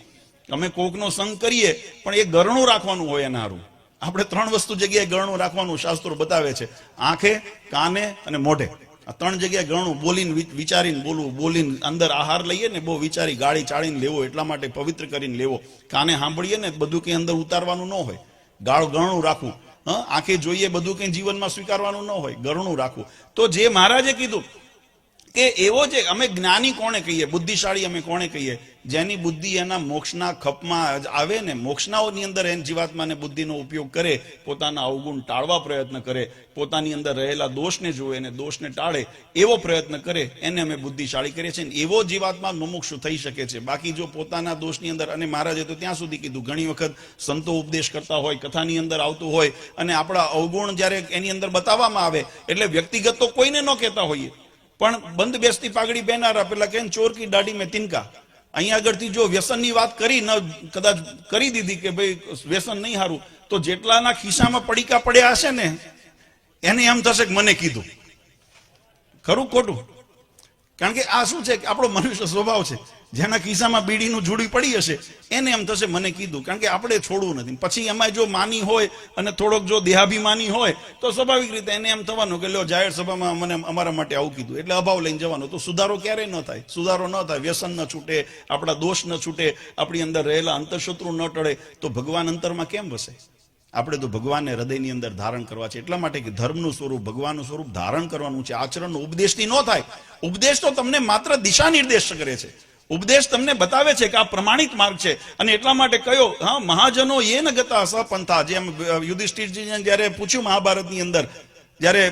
[SPEAKER 1] અમે કોકનો સંગ કરીએ પણ એ ગરણું રાખવાનું હોય. એના હારું આપણે 3 વસ્તુ જગ્યાએ ગરણું રાખવાનું શાસ્ત્રો બતાવે છે: આંખે, કાને અને મોઢે. આ 3 જગ્યાએ ગરણું. બોલીને વિચારીને બોલવું, બોલીને અંદર આહાર લઈએ ને બહુ વિચારી ગાળી ચાળીને લેવો, એટલા માટે પવિત્ર કરીને લેવો. કાને સાંભળીએ ને બધું કંઈ અંદર ઉતારવાનું ન હોય, ગરણું રાખવું. આંખે જોઈએ બધું કંઈ જીવનમાં સ્વીકારવાનું ન હોય, ગરણું રાખવું. તો જે મહારાજે કીધું કે એવો જે અમે જ્ઞાની કોણે કહીએ, બુદ્ધિશાળી અમે કોણે કહીએ? જેની બુદ્ધિ એના મોક્ષના ખપમાં આવે ને, મોક્ષનાઓની અંદર એની જીવાત્માને બુદ્ધિનો ઉપયોગ કરે, પોતાના અવગુણ ટાળવા પ્રયત્ન કરે, પોતાની અંદર રહેલા દોષને જોવે અને દોષને ટાળે એવો પ્રયત્ન કરે, એને અમે બુદ્ધિશાળી કરીએ છીએ. એવો જીવાત્મા મુમુક્ષુ થઈ શકે છે. બાકી જો પોતાના દોષની અંદર, અને મહારાજે તો ત્યાં સુધી કીધું, ઘણી વખત સંતો ઉપદેશ કરતા હોય, કથાની અંદર આવતું હોય, અને આપણા અવગુણ જ્યારે એની અંદર બતાવવામાં આવે એટલે વ્યક્તિગત તો કોઈને ન કહેતા હોઈએ, પણ બંધ બેસતી પાઘડી પહેનારા પેલા કે ચોર કી દાઢી મેં તિનકા, અહીંયા આગળથી જો વ્યસનની વાત કરી ન કદાચ કરી દીધી કે ભાઈ વ્યસન નહીં હારું, તો જેટલાના ખિસ્સામાં પડીકા પડ્યા હશે ને એને એમ થશે કે મને કીધું. ખરું ખોટું? કારણ કે આ શું છે કે આપણો મનુષ્ય સ્વભાવ છે, જેના ખિસ્સામાં બીડીનું જુડી પડી હશે એને એમ થશે મને કીધું, કારણ કે આપણે છોડવું નથી. પછી એમાં જો માની હોય અને થોડોક જો દેહાભિમાની હોય તો સ્વાભાવિક રીતે એને એમ થવાનું કે લ્યો જાહેર સભામાં મને અમારા માટે આવું કીધું એટલે અભાવ લઈને જવાનો. તો સુધારો ક્યારેય ન થાય, સુધારો ન થાય, વ્યસન ન છૂટે, આપણા દોષ ન છૂટે, આપણી અંદર રહેલા અંતઃશત્રુ ન ટળે તો ભગવાન અંતરમાં કેમ વસે? આપણે તો ભગવાનને હૃદયની અંદર ધારણ કરવા છે. એટલા માટે કે ધર્મનું સ્વરૂપ, ભગવાનનું સ્વરૂપ ધારણ કરવાનું છે. આચરણનો ઉપદેશથી ન થાય. ઉપદેશ તો તમને માત્ર દિશા નિર્દેશ કરે છે, ઉપદેશ તમને બતાવે છે કે આ પ્રમાણિત માર્ગ છે. અને એટલા માટે કયો, હા, મહાજનો એ ન ગતા સપંથા, જેમ યુધિષ્ઠિરજીને જયારે પૂછ્યું મહાભારતની અંદર, જયારે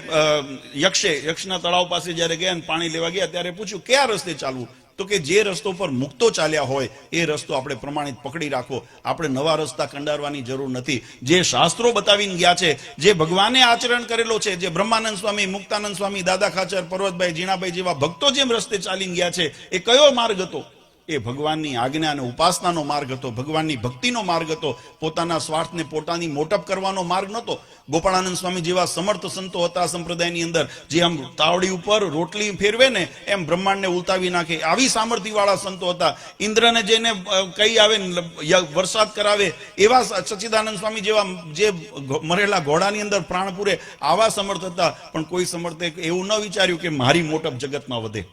[SPEAKER 1] યક્ષના તળાવ પાસે જયારે ગયા પાણી લેવા ગયા ત્યારે પૂછ્યું કયા રસ્તે ચાલવું, તો કે જે રસ્તો પર મુક્તો ચાલ્યા હોય એ રસ્તો આપણે પ્રમાણિત પકડી રાખો. આપણે નવા રસ્તા કંડારવાની જરૂર નથી. જે શાસ્ત્રો બતાવીને ગયા છે, જે ભગવાને આચરણ કરેલો છે, જે બ્રહ્માનંદ સ્વામી, મુક્તાનંદ સ્વામી, દાદા ખાચર, પર્વતભાઈ, જીણાભાઈ જેવા ભક્તો જેમ રસ્તે ચાલીને ગયા છે, એ કયો માર્ગ હતો? એ ભગવાનની આજ્ઞા અને ઉપાસનાનો માર્ગ હતો, ભગવાનની ભક્તિનો માર્ગ હતો. પોતાના સ્વાર્થને પોતાની મોટપ કરવાનો માર્ગ નહોતો. ગોપાળાનંદ સ્વામી જેવા સમર્થ સંતો હતા સંપ્રદાયની અંદર, જે આમ તાવડી ઉપર રોટલી ફેરવે ને એમ બ્રહ્માંડને ઉલટાવી નાખે, આવી સામર્થ્ય વાળા સંતો હતા. ઇન્દ્રને જેને કઈ આવે વરસાદ કરાવે એવા સચ્ચિદાનંદ સ્વામી જેવા, જે મરેલા ઘોડાની અંદર પ્રાણ પૂરે, આવા સમર્થ હતા. પણ કોઈ સમર્થે એવું ન વિચાર્યું કે મારી મોટપ જગતમાં વધે.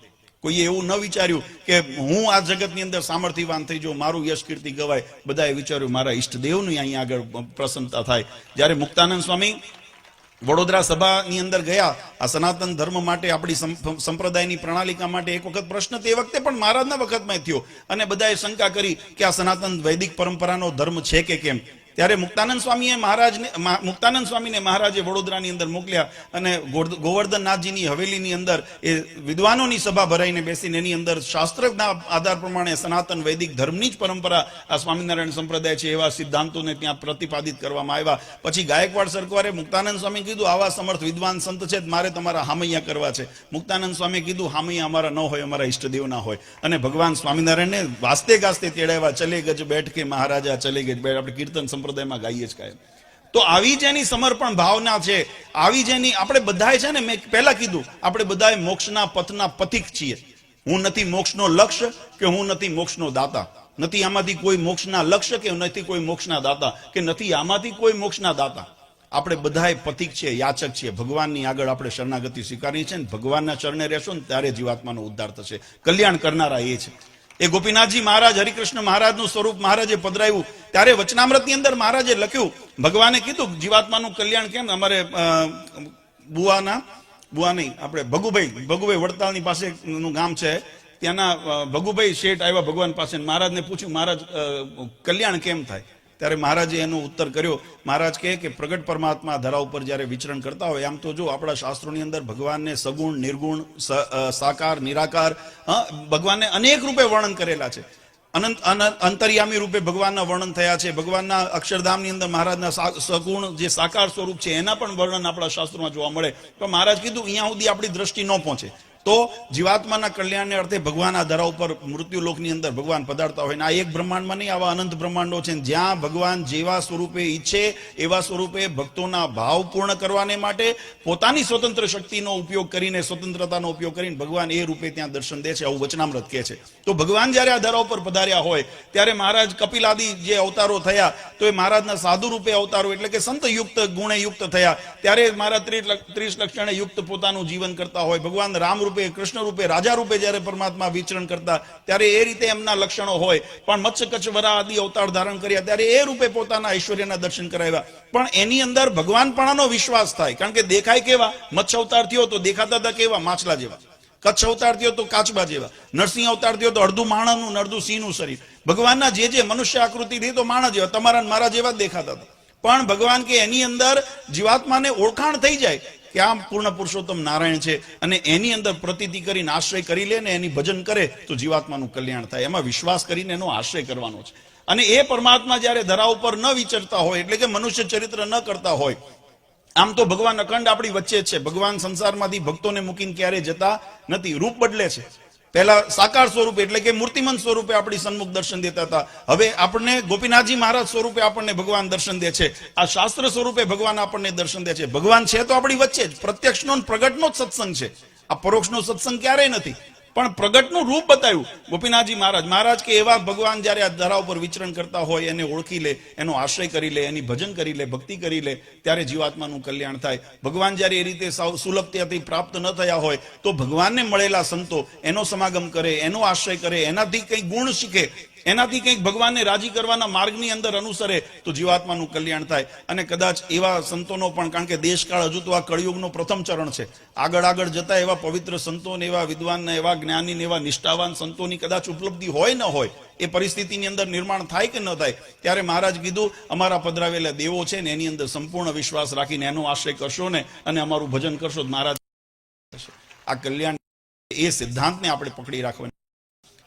[SPEAKER 1] કોઈએ એવું ન વિચાર્યું કે હું આ જગતની અંદર સામર્થ્યવાન થઈ જાઉં, મારું યશ કીર્તિ ગવાય. બધાએ વિચાર્યું મારા ઈષ્ટદેવની અહીંયા આગળ પ્રસન્નતા થાય. જ્યારે મુક્તાનંદ સ્વામી વડોદરા સભાની અંદર ગયા આ સનાતન ધર્મ માટે, આપણી સંપ્રદાયની પ્રણાલિકા માટે, એક વખત પ્રશ્ન તે વખતે પણ મહારાજના વખતમાં થયો અને બધાએ શંકા કરી કે આ સનાતન વૈદિક પરંપરાનો ધર્મ છે કે કેમ. ત્યારે મુક્તાનંદ સ્વામીને મહારાજે વડોદરાની અંદર મોકલ્યા અને ગોવર્ધનનાથજીની હવેલીની અંદર એ વિદ્વાનોની સભા ભરાઈને બેસીને એની અંદર શાસ્ત્રના આધાર પ્રમાણે સનાતન વૈદિક ધર્મની જ પરંપરા આ સ્વામિનારાયણ સંપ્રદાય છે એવા સિદ્ધાંતોને ત્યાં પ્રતિપાદિત કરવામાં આવ્યા. પછી ગાયકવાડ સરકારે મુક્તાનંદ સ્વામી કીધું આવા સમર્થ વિદ્વાન સંત છે, મારે તમારા હામૈયા કરવા છે. મુક્તાનંદ સ્વામી કીધું હામૈયા અમારા ન હોય, અમારા ઈષ્ટદેવ ના હોય. અને ભગવાન સ્વામિનારાયણને વાસ્તે ગાસ્તે તેડાવ્યા. ચલે ગજ બેઠ કે મહારાજા ચલે ગજ બેઠ. આપણે કીર્તન સંપ્રદાયમાં ગાઈએ જ કાયમ. તો આવી જેની સમર્પણ ભાવના છે, આવી જેની, આપણે બધાએ છે ને, મેં પહેલા કીધું, આપણે બધાએ મોક્ષના પથના પથિક છીએ. હું નથી મોક્ષનો લક્ષ્ય કે હું નથી મોક્ષનો દાતા, નથી આમાંથી કોઈ મોક્ષના લક્ષ્ય કે નથી કોઈ મોક્ષના દાતા, કે નથી આમાંથી કોઈ મોક્ષના દાતા. આપણે બધાએ પથિક છીએ, યાચક છીએ. ભગવાનની આગળ આપણે શરણાગતિ સ્વીકારી છે ને ભગવાનના ચરણે રહેશો ને ત્યારે જીવાત્માનો ઉદ્ધાર થશે. કલ્યાણ કરનારા એ છે. એ ગોપીનાથજી મહારાજ, હરિકૃષ્ણ મહારાજનું સ્વરૂપ મહારાજે પધરાવ્યું ત્યારે વચનામૃતની અંદર મહારાજે લખ્યું, ભગવાને કીધું જીવાત્માનું કલ્યાણ કેમ. અમારે બુઆ નહીં, આપણે ભગુભાઈ વડતાલની પાસે નું ગામ છે, ત્યાંના ભગુભાઈ શેઠ આવ્યા ભગવાન પાસે. મહારાજને પૂછ્યું, મહારાજ કલ્યાણ કેમ થાય? ત્યારે મહારાજે એનો ઉત્તર કર્યો. મહારાજ કહે કે પ્રગટ પરમાત્મા ધરા ઉપર જ્યારે વિચરણ કરતા હોય, આમ તો જો આપણા શાસ્ત્રોની અંદર ભગવાનને સગુણ, નિર્ગુણ, સાકાર, નિરાકાર, ભગવાનને અનેક રૂપે વર્ણન કરેલા છે. અંતર્યામી રૂપે ભગવાનના વર્ણન થયા છે. ભગવાનના અક્ષરધામની અંદર મહારાજના સગુણ જે સાકાર સ્વરૂપ છે એના પણ વર્ણન આપણા શાસ્ત્રોમાં જોવા મળે. પણ મહારાજ કીધું અહીંયા સુધી આપણી દ્રષ્ટિ ન પહોંચે. તો જીવાત્માના કલ્યાણને અર્થે ભગવાન આ ધરા ઉપર મૃત્યુલોકની અંદર ભગવાન પધારતા હોય. આ એક બ્રહ્માંડમાં નહીં, આવા અનંત બ્રહ્માંડો છે જ્યાં ભગવાન જેવા સ્વરૂપે ઈચ્છે એવા સ્વરૂપે ભક્તોના ભાવ પૂર્ણ કરવાને માટે પોતાની સ્વતંત્ર શક્તિનો ઉપયોગ કરીને, સ્વતંત્રતાનો ઉપયોગ કરીને ભગવાન એ રૂપે ત્યાં દર્શન દે છે. આવું વચનામૃત કહે છે. તો ભગવાન જ્યારે આ ધરા ઉપર પધાર્યા હોય ત્યારે મહારાજ કપિલાદિ જે અવતારો થયા, તો એ મહારાજના સાધુ રૂપે અવતારો એટલે કે સંત યુક્ત, ગુણે યુક્ત થયા. ત્યારે મહારાજ 30 લક્ષણે યુક્ત પોતાનું જીવન કરતા હોય. ભગવાન રામ રૂપે, કૃષ્ણ રૂપે, રાજા રૂપે જ્યારે પરમાત્મા વિચરણ કરતા ત્યારે એ રીતે એમના લક્ષણો હોય. પણ મત્સ્ય, કચ્છ, વરા આદિ અવતાર ધારણ કર્યા ત્યારે એ રૂપે પોતાના ઐશ્વર્યના દર્શન કરાવ્યા. પણ એની અંદર ભગવાનપણાનો વિશ્વાસ થાય. કારણ કે દેખાય કેવા? મત્સ્ય અવતાર થયો તો દેખાતા હતા કેવા? માછલા જેવા. કચ્છ અવતાર થયો તો કાચબા જેવા. નરસિંહ અવતાર થયો તો અડધું માણસનું ને અડધું સિંહનું શરીર. ભગવાનના જે મનુષ્ય આકૃતિ થઈ તો માણસ જેવા, તમારા મારા જેવા જ દેખાતા હતા. પણ ભગવાન કે એની અંદર જીવાત્માને ઓળખાણ થઈ જાય કે આ પૂર્ણ પુરુષોત્તમ નારાયણ છે, અને એની અંદર પ્રતીતિ કરીને આશ્રય કરી લે ને એની ભજન કરે તો જીવાત્માનું કલ્યાણ થાય. એમાં વિશ્વાસ કરીને એનો આશ્રય કરવાનો છે. અને એ પરમાત્મા જ્યારે ધરા ઉપર ન વિચરતા હોય, એટલે કે મનુષ્ય ચરિત્ર ન કરતા હોય, આમ તો ભગવાન અખંડ આપણી વચ્ચે જ છે. ભગવાન સંસારમાંથી ભક્તોને મૂકીને ક્યારેય જતા નથી. રૂપ બદલે છે. પહેલા સાકાર સ્વરૂપે એટલે કે મૂર્તિમંત સ્વરૂપે આપણી સન્મુખ દર્શન દેતા હતા. હવે આપણને ગોપીનાથજી મહારાજ સ્વરૂપે આપણને ભગવાન દર્શન દે છે. આ શાસ્ત્ર સ્વરૂપે ભગવાન આપણને દર્શન દે છે. ભગવાન છે તો આપણી વચ્ચે જ. પ્રત્યક્ષનો પ્રગટનો જ સત્સંગ છે. આ પરોક્ષનો સત્સંગ ક્યારેય નથી, પણ પ્રગટનું રૂપ બતાવ્યું ગોપીનાથજી મહારાજ કે એવા ભગવાન જ્યારે આ ધરા ઉપર વિચરણ કરતા હોય એને ઓળખી લે, એનો આશ્રય કરી લે, એની ભજન કરી લે, ભક્તિ કરી લે, ત્યારે જીવાત્માનું કલ્યાણ થાય. ભગવાન જ્યારે એ રીતે સુલભતાથી પ્રાપ્ત ન થયા હોય તો ભગવાનને મળેલા સંતો એનો સમાગમ કરે, એનો આશ્રય કરે, એનાથી કંઈક ગુણ શીખે, એનાથી કંઈક ભગવાનને રાજી કરવાના માર્ગની અંદર અનુસરે તો જીવાત્માનું કલ્યાણ થાય. અને કદાચ એવા સંતોનો પણ, કારણ કે દેશકાળ હજુ તો આ કળિયુગનો પ્રથમ ચરણ છે, આગળ આગળ જતા એવા પવિત્ર સંતો ને એવા વિદ્વાન ને એવા જ્ઞાની ને એવા નિષ્ઠાવાન સંતોની કદાચ ઉપલબ્ધિ હોય ન હોય, એ પરિસ્થિતિની અંદર નિર્માણ થાય કે ન થાય, ત્યારે મહારાજ કીધું અમારા પધરાવેલા દેવો છે ને એની અંદર સંપૂર્ણ વિશ્વાસ રાખીને એનો આશ્રય કરશો ને અને અમારું ભજન કરશો મહારાજ આ કલ્યાણ. એ સિદ્ધાંતને આપણે પકડી રાખવાનું.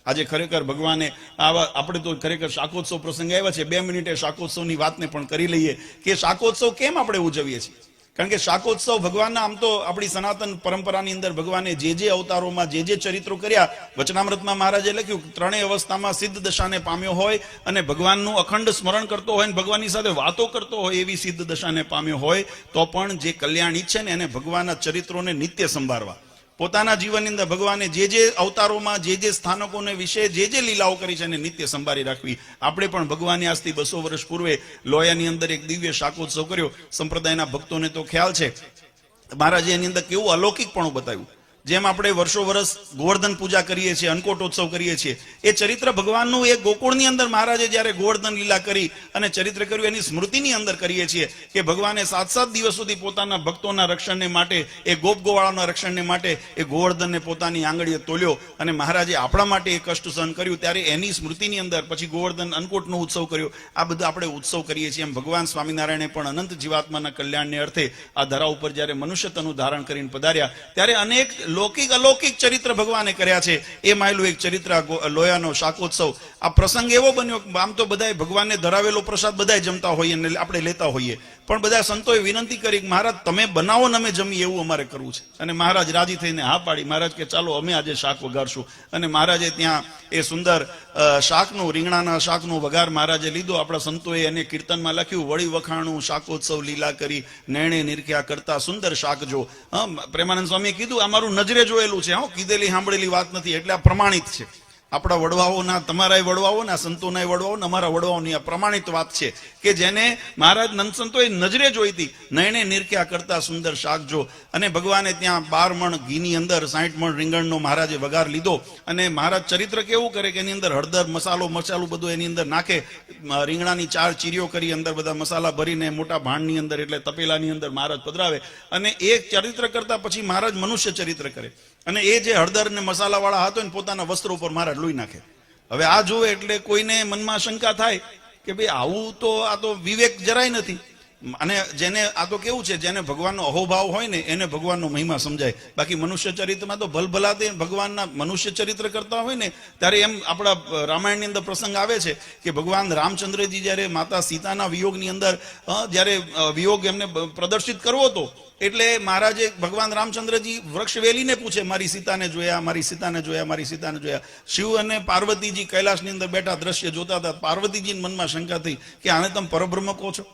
[SPEAKER 1] આજે ખરેખર ભગવાને આવા, આપણે તો ખરેખર શાકોત્સવ પ્રસંગ આવ્યા છે, 2 મિનિટે શાકોત્સવની વાતને પણ કરી લઈએ કે શાકોત્સવ કેમ આપણે ઉજવીએ છીએ. કારણ કે શાકોત્સવ ભગવાનના, આમ તો આપણી સનાતન પરંપરાની અંદર ભગવાને જે અવતારોમાં જે ચરિત્રો કર્યા, વચનામૃતમાં મહારાજે લખ્યું 3 અવસ્થામાં સિદ્ધ દશાને પામ્યો હોય અને ભગવાનનું અખંડ સ્મરણ કરતો હોય અને ભગવાનની સાથે વાતો કરતો હોય એવી સિદ્ધ દશાને પામ્યો હોય તો પણ જે કલ્યાણ ઈચ્છે ને એને ભગવાનના ચરિત્રોને નિત્ય સંભાળવા. પોતાના જીવનની અંદર ભગવાને જે અવતારોમાં જે સ્થાનકોને વિશે જે લીલાઓ કરી છે એને નિત્ય સંભાળી રાખવી. આપણે પણ ભગવાનની આજથી 200 વર્ષ પૂર્વે લોયાની અંદર એક દિવ્ય શાકોત્સવ કર્યો. સંપ્રદાયના ભક્તોને તો ખ્યાલ છે, મહારાજે એની અંદર કેવું અલૌકિકપણું બતાવ્યું. જેમ આપણે વર્ષો વર્ષ ગોવર્ધન પૂજા કરીએ છીએ, અન્નકોટોત્સવ કરીએ છીએ, એ ચરિત્ર ભગવાનનું એ ગોકુળની અંદર મહારાજે જ્યારે ગોવર્ધન લીલા કરી અને ચરિત્ર કર્યું એની સ્મૃતિની અંદર કરીએ છીએ કે ભગવાને 7 દિવસ સુધી પોતાના ભક્તોના રક્ષણને માટે, એ ગોવાળાના રક્ષણને માટે એ ગોવર્ધનને પોતાની આંગળીએ તોલ્યો અને મહારાજે આપણા માટે એ કષ્ટ સહન કર્યું, ત્યારે એની સ્મૃતિની અંદર પછી ગોવર્ધન અન્નકોટનો ઉત્સવ કર્યો. આ બધા આપણે ઉત્સવ કરીએ છીએ. એમ ભગવાન સ્વામિનારાયણે પણ અનંત જીવાત્માના કલ્યાણને અર્થે આ ધરા ઉપર જ્યારે મનુષ્ય તનું ધારણ કરીને પધાર્યા ત્યારે અનેક લૌકિક અલૌકિક ચરિત્ર ભગવાને કર્યા છે. એ માયલું એક ચરિત્ર લોયાનો શાકોત્સવ. આ પ્રસંગ એવો બન્યો, આમ તો બધાય ભગવાનને ધરાવેલો પ્રસાદ બધાય જમતા હોઈએ અને આપણે લેતા હોઈએ, પણ બધા સંતોએ વિનંતી કરી કે મહારાજ તમે બનાવો ને અમે જમીએ, એવું અમારે કરવું છે. અને મહારાજ રાજી થઈને હા પાડી. મહારાજ કે ચાલો અમે આજે શાક વગાડશું. અને મહારાજે ત્યાં એ સુંદર શાકનું, રીંગણાના શાકનો વઘાર મહારાજે લીધો. આપણા સંતોએ એને કીર્તનમાં લખ્યું, વળી વખાણું શાકોત્સવ લીલા કરી, નૈણે નિરખ્યા કરતા સુંદર શાક જો. પ્રેમાનંદ સ્વામીએ કીધું અમારું નજરે જોયેલું છે, કીધેલી સાંભળેલી વાત નથી, એટલે આ પ્રમાણિત છે. આપણા વડવાઓના, તમારા વડવાઓના, સંતોના વડવાઓ, અમારા વડવાઓની આ પ્રમાણિત વાત છે કે જેને મહારાજ નંદ સંતોએ નજરે જોઈ હતી. નયણે નિરખ્યા કરતા સુંદર શાક જો. અને ભગવાને ત્યાં 12 મણ ઘીની અંદર 60 મણ રીંગણનો મહારાજે વઘાર લીધો. અને મહારાજ ચરિત્ર કેવું કરે કે એની અંદર હળદર મસાલું બધું એની અંદર નાખે. રીંગણાની 4 ચીરીઓ કરી અંદર બધા મસાલા ભરીને મોટા ભાંડની અંદર એટલે તપેલાની અંદર મહારાજ પધરાવે. અને એ ચરિત્ર કરતા પછી મહારાજ મનુષ્ય ચરિત્ર કરે. અને એ જે હળદર ને મસાલા વાળા હાથ હોય ને પોતાના વસ્ત્ર ઉપર મહારાજ લોહી નાખે. હવે આ જુએ એટલે કોઈને મનમાં શંકા થાય કે ભાઈ આવું તો, આ તો વિવેક જરાય નથી. અને જેને આ તો કેવું છે, જેને ભગવાનનો અહોભાવ હોય ને એને ભગવાનનો મહિમા સમજાય. બાકી મનુષ્ય ચરિત્રમાં તો ભલભલાતે ભગવાનના મનુષ્ય ચરિત્ર કરતા હોય ને ત્યારે એમ આપણા રામાયણની અંદર પ્રસંગ આવે છે કે ભગવાન રામચંદ્રજી જ્યારે માતા સીતાના વિયોગની અંદર જ્યારે વિયોગ એમને પ્રદર્શિત કરવો હતો એટલે મહારાજે ભગવાન રામચંદ્રજી વૃક્ષ વેલીને પૂછે, મારી સીતાને જોયા, મારી સીતાને જોયા, મારી સીતાને જોયા. શિવ અને પાર્વતીજી કૈલાસની અંદર બેઠા દ્રશ્ય જોતા હતા. પાર્વતીજીના મનમાં શંકા થઈ કે આને તમે પરબ્રહ્મ કહો છો?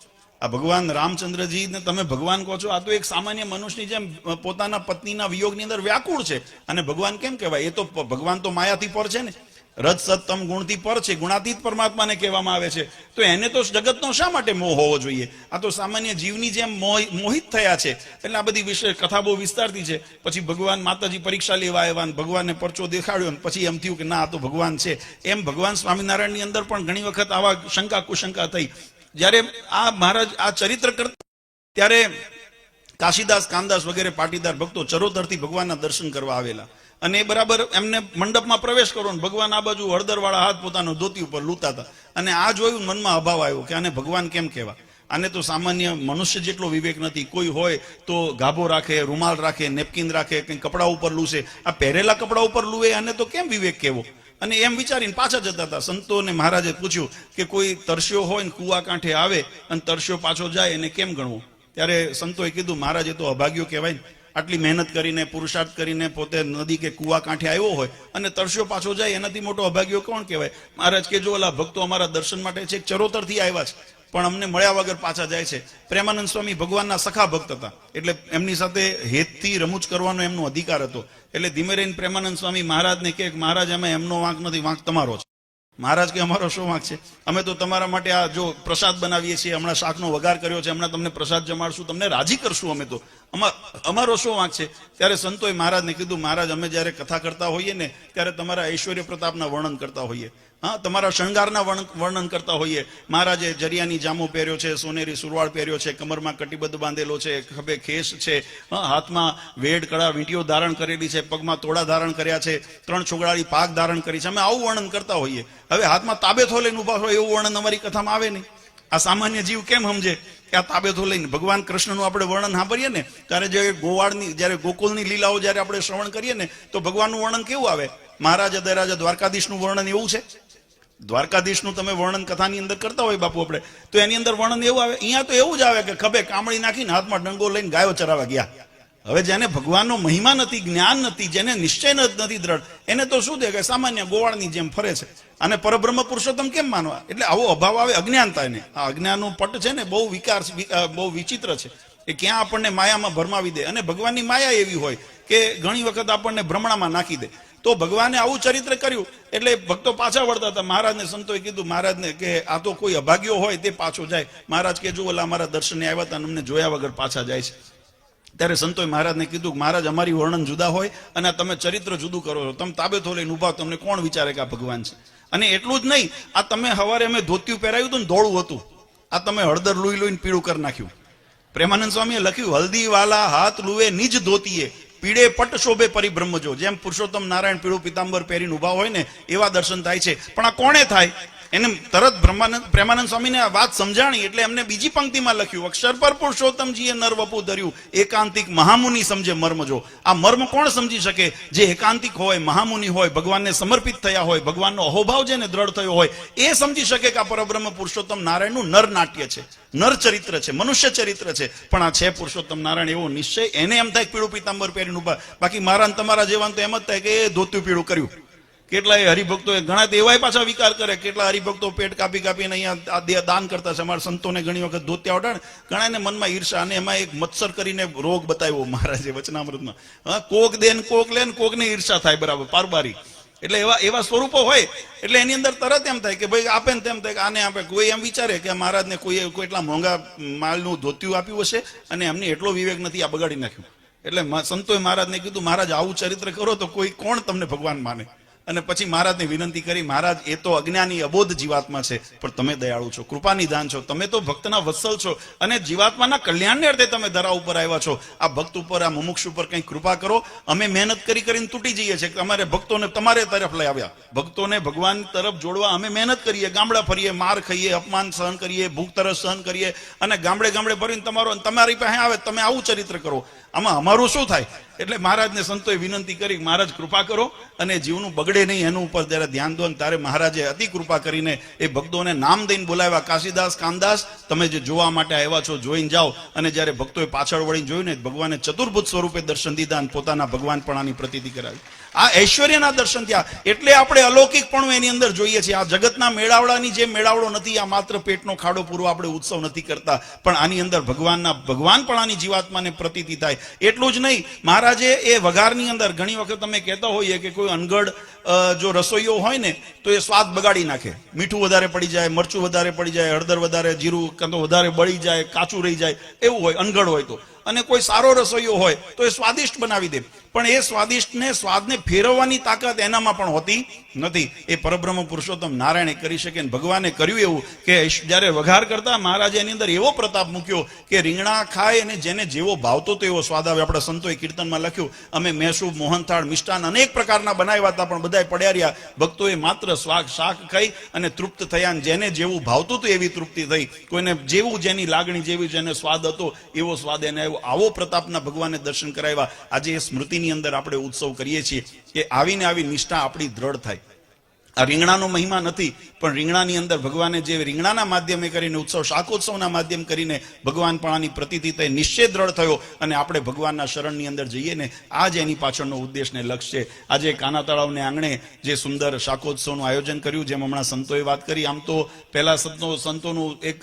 [SPEAKER 1] આ ભગવાન રામચંદ્રજીને તમે ભગવાન કહો છો? આ તો એક સામાન્ય મનુષ્યની જેમ પોતાના પત્નીના વિયોગની અંદર વ્યાકુળ છે. અને ભગવાન કેમ કહેવાય? એ તો ભગવાન તો માયાથી પર છે ને, રજ સત્તમ ગુણથી પર છે, ગુણાતીત પરમાત્માને કહેવામાં આવે છે. તો એને તો જગતનો શા માટે મોહ હોવો જોઈએ? આ તો સામાન્ય જીવની જેમ મોહિત થયા છે. એટલે આ બધી વિષય કથા બહુ વિસ્તારતી છે. પછી ભગવાન માતાજી પરીક્ષા લેવા આવ્યા, ભગવાનને પરચો દેખાડ્યો, પછી એમ થયું કે ના આ તો ભગવાન છે. એમ ભગવાન સ્વામિનારાયણની અંદર પણ ઘણી વખત આવા શંકા કુશંકા થઈ. જ્યારે આ મહારાજ આ ચરિત્ર કરતા ત્યારે કાશીદાસ, કાનદાસ વગેરે પાટીદાર ભક્તો ચરોતરથી ભગવાનના દર્શન કરવા આવેલા. અને એ બરાબર એમને મંડપમાં પ્રવેશ કરો ને ભગવાન આ બાજુ હળદરવાળા હાથ પોતાનો ધોતી ઉપર લૂંતા હતા. અને આ જોયું મનમાં અભાવ આવ્યો કે આને ભગવાન કેમ કહેવા? આને તો સામાન્ય મનુષ્ય જેટલો વિવેક નથી. કોઈ હોય તો ગાભો રાખે, રૂમાલ રાખે, નેપકિન રાખે, કંઈ કપડા ઉપર લૂસે. આ પહેરેલા કપડા ઉપર લૂએ, આને તો કેમ વિવેક કહેવો? અને એમ વિચારીને પાછા જતા હતા. સંતોને મહારાજે પૂછ્યું કે કોઈ તરસ્યો હોય ને કુવા કાંઠે આવે અને તરસ્યો પાછો જાય એને કેમ ગણવું? ત્યારે સંતોએ કીધું મહારાજ એ તો અભાગ્યો કહેવાય ને, આટલી મહેનત કરીને પુરુષાર્થ કરીને પોતે નદી કે કુવા કાંઠે આવ્યો હોય અને તરસ્યો પાછો જાય, એનાથી મોટો અભાગ્યો કોણ કહેવાય? મહારાજ કે જો ઓલા ભક્તો અમારા દર્શન માટે છે ચરોતરથી આવ્યા છે પણ અમને મળ્યા વગર પાછા જાય છે. પ્રેમાનંદ સ્વામી ભગવાનના સખા ભક્ત હતા, એટલે એમની સાથે હેતથી રમૂજ કરવાનો એમનો અધિકાર હતો. એટલે ધીમે રહીને પ્રેમાનંદ સ્વામી મહારાજને કહે મહારાજ એમાં એમનો વાંક નથી, વાંક તમારો છે. મહારાજ કે અમારો શું વાંક છે? અમે તો તમારા માટે આ જો પ્રસાદ બનાવીએ છીએ, હમણાં શાકનો વઘાર કર્યો છે, હમણાં તમને પ્રસાદ જમાડશું, તમને રાજી કરશું, અમે તો અમારો શું વાંક છે? ત્યારે સંતોએ મહારાજને કીધું મહારાજ અમે જયારે કથા કરતા હોઈએ ને ત્યારે તમારા ઐશ્વર્ય પ્રતાપના વર્ણન કરતા હોઈએ, હા તમારા શણગારના વર્ણન કરતા હોઈએ. મહારાજે જરિયાની જામો પહેર્યો છે, સોનેરી સુરવાળ પહેર્યો છે, કમરમાં કટિબદ્ધ બાંધેલો છે, ખભે ખેસ છે, હાથમાં વેડ કડા વીંટીઓ ધારણ કરેલી છે, પગમાં તોડા ધારણ કર્યા છે, 3 છોગડાળી પાક ધારણ કરી છે. અમે આવું વર્ણન કરતા હોઈએ. હવે હાથમાં તાબેથો લઈને ઉભા હોય એવું વર્ણન અમારી કથામાં આવે નહીં. આ સામાન્ય જીવ કેમ સમજે કે આ તાબેથો લઈને ભગવાન કૃષ્ણનું આપણે વર્ણન સાંભળીએ ને ત્યારે જયારે ગોકુળની લીલાઓ જયારે આપણે શ્રવણ કરીએ ને તો ભગવાનનું વર્ણન કેવું આવે? મહારાજા દયરાજા દ્વારકાધીશનું વર્ણન એવું છે. દ્વારકાધીશનું તમે વર્ણન કથાની અંદર કરતા હોય બાપુ આપણે, તો એની અંદર વર્ણન એવું આવે. અહીંયા તો એવું જ આવે કે ખભે કામળી નાખીને હાથમાં ડંગો લઈને ગાયો ચરાવવા ગયા. હવે જેને ભગવાનનો મહિમા નથી, જ્ઞાન નથી, જેને નિશ્ચય નથી દ્રઢ, એને તો શું દે કે સામાન્ય ગોવાળની જેમ ફરે છે. અને પરબ્રહ્મ પુરુષોત્તમ કેમ માનવા? એટલે આવો અભાવ આવે અજ્ઞાનતા. એને આ અજ્ઞાનનું પટ છે ને બહુ વિચિત્ર છે. એ ક્યાં આપણને માયામાં ભરમાવી દે. અને ભગવાનની માયા એવી હોય કે ઘણી વખત આપણને ભ્રમણામાં નાખી દે. તો ભગવાને આવું ચરિત્ર કર્યું એટલે ભક્તો પાછા વળતા હતા. મહારાજને સંતોએ કીધું મહારાજને કે આ તો કોઈ અભાગ્યો હોય તે પાછો જાય. મહારાજ કે જો ઓલા અમારા દર્શને આવ્યા હતા અમને જોયા વગર પાછા જાય છે. ત્યારે સંતોએ મહારાજને કીધું મહારાજ અમારી વર્ણન જુદા હોય અને તમે ચરિત્ર જુદું કરો છો. તમે તાબેથો લઈને ઉભા, તમને કોણ વિચારે કે આ ભગવાન છે? અને એટલું જ નહીં, આ તમે સવારે અમે ધોતિયું પહેરાવ્યું હતું ને ધોળું હતું, આ તમે હળદર લોહી લોહીને પીળું કરી નાખ્યું. પ્રેમાનંદ સ્વામીએ લખ્યું હલ્દી વાલા હાથ લુએ નિજ ધોતીએ પીડે પટ શોભે પરિબ્રહ્મજો. જેમ પુરુષોત્તમ નારાયણ પીળું પિતાંબર પહેરીને ઉભા હોય ને એવા દર્શન થાય છે. પણ આ કોણે થાય? એને તરત પ્રેમાનંદ સ્વામીને આ વાત સમજાણી એટલે એમને બીજી પંક્તિમાં લખ્યું અક્ષર પર પુરુષોત્તમજીએ નર વપુ ધર્યું એકાંતિક મહામુનિ સમજે મર્મ જો. આ મર્મ કોણ સમજી શકે? જે એકાંતિક હોય, મહામુનિ હોય, ભગવાનને સમર્પિત થયા હોય, ભગવાનનો અહોભાવ જેને દ્રઢ થયો હોય એ સમજી શકે કે આ પરબ્રહ્મ પુરુષોત્તમ નારાયણનું નર નાટ્ય છે, નર ચરિત્ર છે, મનુષ્ય ચરિત્ર છે. પણ આ છે પુરુષોત્તમ નારાયણ એવો નિશ્ચય. એને એમ થાય પીળું પિતાંબર પહેરીને ઉભા. બાકી મારા તમારા જેવાન તો એમ જ થાય કે એ ધોતું પીળું કર્યું. કેટલાય હરિભક્તો ઘણા એવાય પાછા વિકાર કરે. કેટલા હરિભક્તો પેટ કાપી કાપીને અહીંયા દાન કરતા છે. અમારા સંતોને ઘણી વખત ધોત્યા ઓઢાણ. ઘણાને મનમાં ઈર્ષા. અને એમાં એક મત્સર કરીને રોગ બતાવ્યો મહારાજે વચનામૃતમાં. કોક દે ને કોક લે ને કોકને ઈર્ષા થાય, બરાબર પારબારી. એટલે એવા સ્વરૂપો હોય એટલે એની અંદર તરત એમ થાય કે ભાઈ આપે ને તેમ થાય કે આને આપે. કોઈ એમ વિચારે કે મહારાજને કોઈ એટલા મોંઘા માલનું ધોતિયું આપ્યું હશે અને એમને એટલો વિવેક નથી, આ બગાડી નાખ્યું. એટલે સંતોએ મહારાજને કીધું મહારાજ આવું ચરિત્ર કરો તો કોઈ કોણ તમને ભગવાન માને? અને પછી મહારાજને વિનંતી કરી મહારાજ એ તો અજ્ઞાની અબોધ જીવાત્મા છે પણ તમે દયાળુ છો, કૃપાનિધાન છો, તમે તો ભક્તના વત્સલ છો અને જીવાત્માના કલ્યાણને અર્થે તમે ધરા ઉપર આવ્યા છો. આ ભક્ત ઉપર, આ મુમુક્ષ ઉપર કંઈક કૃપા કરો. અમે મહેનત કરીને તૂટી જઈએ છીએ. અમારે ભક્તોને તમારે તરફ લઈ આવ્યા. ભક્તોને ભગવાન તરફ જોડવા અમે મહેનત કરીએ, ગામડા ફરીએ, માર ખાઈએ, અપમાન સહન કરીએ, ભૂખ તરસ સહન કરીએ અને ગામડે ફરીને તમારી પાસે આવે તમે આવું ચરિત્ર કરો. આમાં અમારું શું થાય? એટલે મહારાજને સંતોએ વિનંતી કરી મહારાજ કૃપા કરો અને જીવનું બગડે નહીં એનું ઉપર જયારે ધ્યાન દો. ત્યારે મહારાજે અતિ કૃપા કરીને એ ભક્તોને નામ દઈને બોલાવ્યા. કાશીદાસ, કામદાસ, તમે જે જોવા માટે આવ્યા છો જોઈને જાઓ. અને જયારે ભક્તોએ પાછળ વળીને જોયું ને ભગવાને ચતુર્ભુજ સ્વરૂપે દર્શન દીધા અને પોતાના ભગવાનપણાની પ્રતીતિ કરાવી. આ ઐશ્વર્યના દર્શન થયા. એટલે આપણે અલૌકિકપણું એની અંદર જોઈએ છીએ. આ જગતના મેળાવડાની જે મેળાવડો નથી, આ માત્ર પેટનો ખાડો પૂરો આપણે ઉત્સવ નથી કરતા, પણ આની અંદર ભગવાનપણાની જીવાત્માને પ્રતીતિ થાય. એટલું જ નહીં, મહારાજે એ વઘારની અંદર ઘણી વખત અમે કહેતા હોઈએ કે કોઈ અનગઢ જો રસોઈયો હોય ને તો એ સ્વાદ બગાડી નાખે. મીઠું વધારે પડી જાય, મરચું વધારે પડી જાય, હળદર વધારે, જીરું કાં તો વધારે બળી જાય, કાચું રહી જાય, એવું હોય અનગઢ હોય તો. અને કોઈ સારો રસોઈયો હોય તો એ સ્વાદિષ્ટ બનાવી દે. પણ એ સ્વાદને ફેરવવાની તાકાત એનામાં પણ હોતી નથી. એ પરબ્રહ્મ પુરુષોત્તમ નારાયણે કરી શકે. ભગવાને કર્યું એવું કે જયારે વઘાર કરતા મહારાજે એની અંદર એવો પ્રતાપ મૂક્યો કે રીંગણા ખાય અને જેને જેવો ભાવતો તો એવો સ્વાદ આવે. આપણા સંતોએ કીર્તનમાં લખ્યું અમે મેસૂબ, મોહનથાળ, મિષ્ટાન અનેક પ્રકારના બનાવ્યા હતા પણ બધાય પડ્યા રહ્યા. ભક્તોએ માત્ર શાક ખાઈ અને તૃપ્ત થયા. જેને જેવું ભાવતું હતું એવી તૃપ્તિ થઈ. કોઈને જેવું જેની લાગણી જેવી જેને સ્વાદ હતો એવો સ્વાદ એને આવ્યો. આવો પ્રતાપના ભગવાને દર્શન કરાવ્યા. આજે એ સ્મૃતિની અંદર આપણે ઉત્સવ કરીએ છીએ કે આવીને આવી નિષ્ઠા આપણી દ્રઢ થાય. આ રીંગણાનો મહિમા નથી, પણ રીંગણાની અંદર ભગવાને જે રીંગણાના માધ્યમે કરીને ઉત્સવ શાકોત્સવના માધ્યમ કરીને ભગવાનપણાની પ્રતીતિ તે નિશ્ચય દ્રઢ થયો અને આપણે ભગવાનના શરણની અંદર જઈએ ને આ જ એની પાછળનો ઉદ્દેશ ને લક્ષ્ય છે. આજે કાના તળાવને આંગણે જે સુંદર શાકોત્સવનું આયોજન કર્યું, જેમ હમણાં સંતોએ વાત કરી, આમ તો પહેલા સંતોનું એક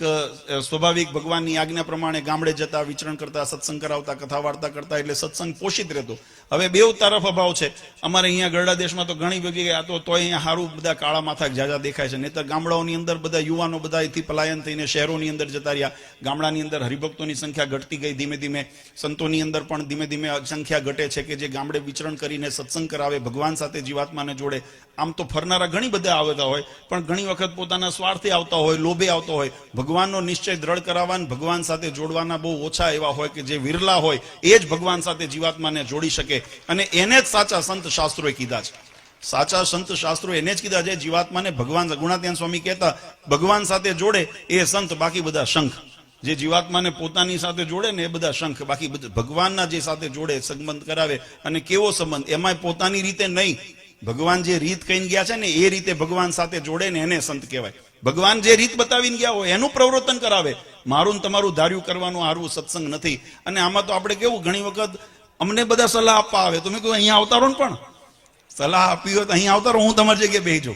[SPEAKER 1] સ્વાભાવિક ભગવાનની આજ્ઞા પ્રમાણે ગામડે જતા, વિચરણ કરતા, સત્સંગ કરાવતા, કથા વાર્તા કરતા, એટલે સત્સંગ પોષિત રહેતો. હવે બેઉ તરફ અભાવ છે. અમારે અહીંયા ગરડા દેશમાં તો ઘણી બધી આ તો અહીંયા સારું બધા કાળા માથા જાજા દેખાય છે, નહીતર ગામડાઓની અંદર બધા યુવાનો બધા અહીંથી પલાયન થઈને શહેરોની અંદર જતા રહ્યા. ગામડાની અંદર હરિભક્તોની સંખ્યા ઘટતી ગઈ ધીમે ધીમે. સંતોની અંદર પણ ધીમે ધીમે સંખ્યા ઘટે છે કે જે ગામડે વિચરણ કરીને સત્સંગ કરાવે, ભગવાન સાથે જીવાત્માને જોડે. આમ તો ફરનારા ઘણી બધા આવતા હોય, પણ ઘણી વખત પોતાના સ્વાર્થે આવતા હોય, લોભે આવતા હોય. ભગવાનનો નિશ્ચય દ્રઢ કરાવવા, ભગવાન સાથે જોડવાના બહુ ઓછા એવા હોય કે જે વિરલા હોય એ જ ભગવાન સાથે જીવાત્માને જોડી શકે. અને એને જ સાચા સંત શાસ્ત્રોએ કીધા છે. સાચા સંત શાસ્ત્રો એને જ કીધા છે જીવાત્માને ભગવાન. ગુણાત્યાન સ્વામી કહેતા, ભગવાન સાથે જોડે એ સંત, બાકી બધા શંખ. જે જીવાત્માને પોતાની સાથે જોડે ને એ બધા શંખ, બાકી ભગવાનના જે સાથે જોડે, સંબંધ કરાવે. અને કેવો સંબંધ? એમાં પોતાની રીતે નહીં, ભગવાન જે રીત કહીને ગયા છે ને એ રીતે ભગવાન સાથે જોડે ને એને સંત કહેવાય. ભગવાન જે રીત બતાવીને ગયા હોય એનું પ્રવર્તન કરાવે. મારું તમારું ધાર્યું કરવાનું હારું સત્સંગ નથી. અને આમાં તો આપણે કેવું, ઘણી વખત અમને બધા સલાહ આપવા આવે, તમે કહો અહીંયા આવતા રહો ને, પણ સલાહ આપી હોય તો અહીંયા આવતા રહો, હું તમારી જગ્યાએ બેસજો.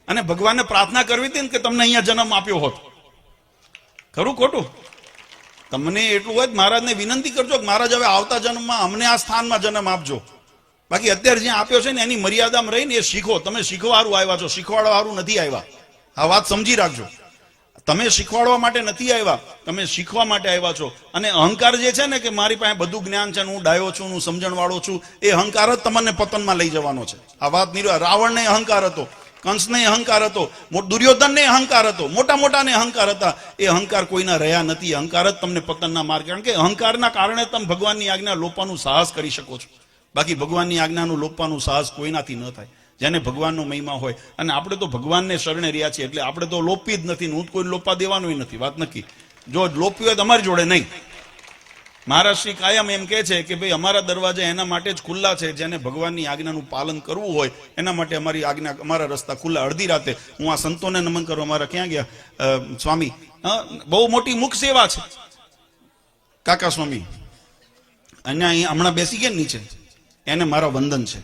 [SPEAKER 1] અને ભગવાનને પ્રાર્થના કરવી હતી ને કે તમને અહીંયા જન્મ આપ્યો હોત. ખરું ખોટું? તમને એટલું હોય મહારાજને વિનંતી કરજો કે મહારાજ હવે આવતા જન્મમાં અમને આ સ્થાનમાં જન્મ આપજો. બાકી અત્યારે જ્યાં આપ્યો છે ને એની મર્યાદામાં રહીને એ શીખો. તમે શીખવા હારું આવ્યા છો, શીખવાડવા હારું નથી આવ્યા. આ વાત સમજી રાખજો. તમે શીખવાડવા માટે નથી આવ્યા, તમે શીખવા માટે આવ્યા છો. અને અહંકાર જે છે ને કે મારી પાસે બધું જ્ઞાન છે, હું ડાયો છું, હું સમજણ વાળો છું, એ અહંકાર જ તમને પતનમાં લઈ જવાનો છે. આ વાત નહીં. રાવણને અહંકાર હતો, કંસને અહંકાર હતો, દુર્યોધનને અહંકાર હતો, મોટા મોટાને અહંકાર હતા. એ અહંકાર કોઈના રહ્યા નથી. અહંકાર જ તમને પતનના માર્ગ. કારણ કે અહંકારના કારણે તમે ભગવાનની આજ્ઞા લોપવાનું સાહસ કરી શકો છો. બાકી ભગવાનની આજ્ઞાનું લોપવાનું સાહસ કોઈનાથી ન થાય, જેને ભગવાનનો મહિમા હોય. અને આપણે તો ભગવાનને શરણે રહ્યા છીએ, એટલે આપણે તો લોપી જ નથી. હું કોઈ લોપવા દેવાનું નથી, વાત નક્કી. જો લોપ્યું હોય તમારી જોડે નહીં. મહારાજ શ્રી કાયમ એમ કહે છે કે ભાઈ અમારા દરવાજા એના માટે જ ખુલ્લા છે જેને ભગવાનની આજ્ઞાનું પાલન કરવું હોય. એના માટે અમારી આજ્ઞા, અમારા રસ્તા ખુલ્લા. અડધી રાતે હું આ સંતોને નમન કરું. અમારા ક્યાં ગયા સ્વામી, બહુ મોટી મુખ સેવા છે કાકા સ્વામી, અહીંયા હમણાં બેસી ગયા નીચે, એને મારા વંદન છે.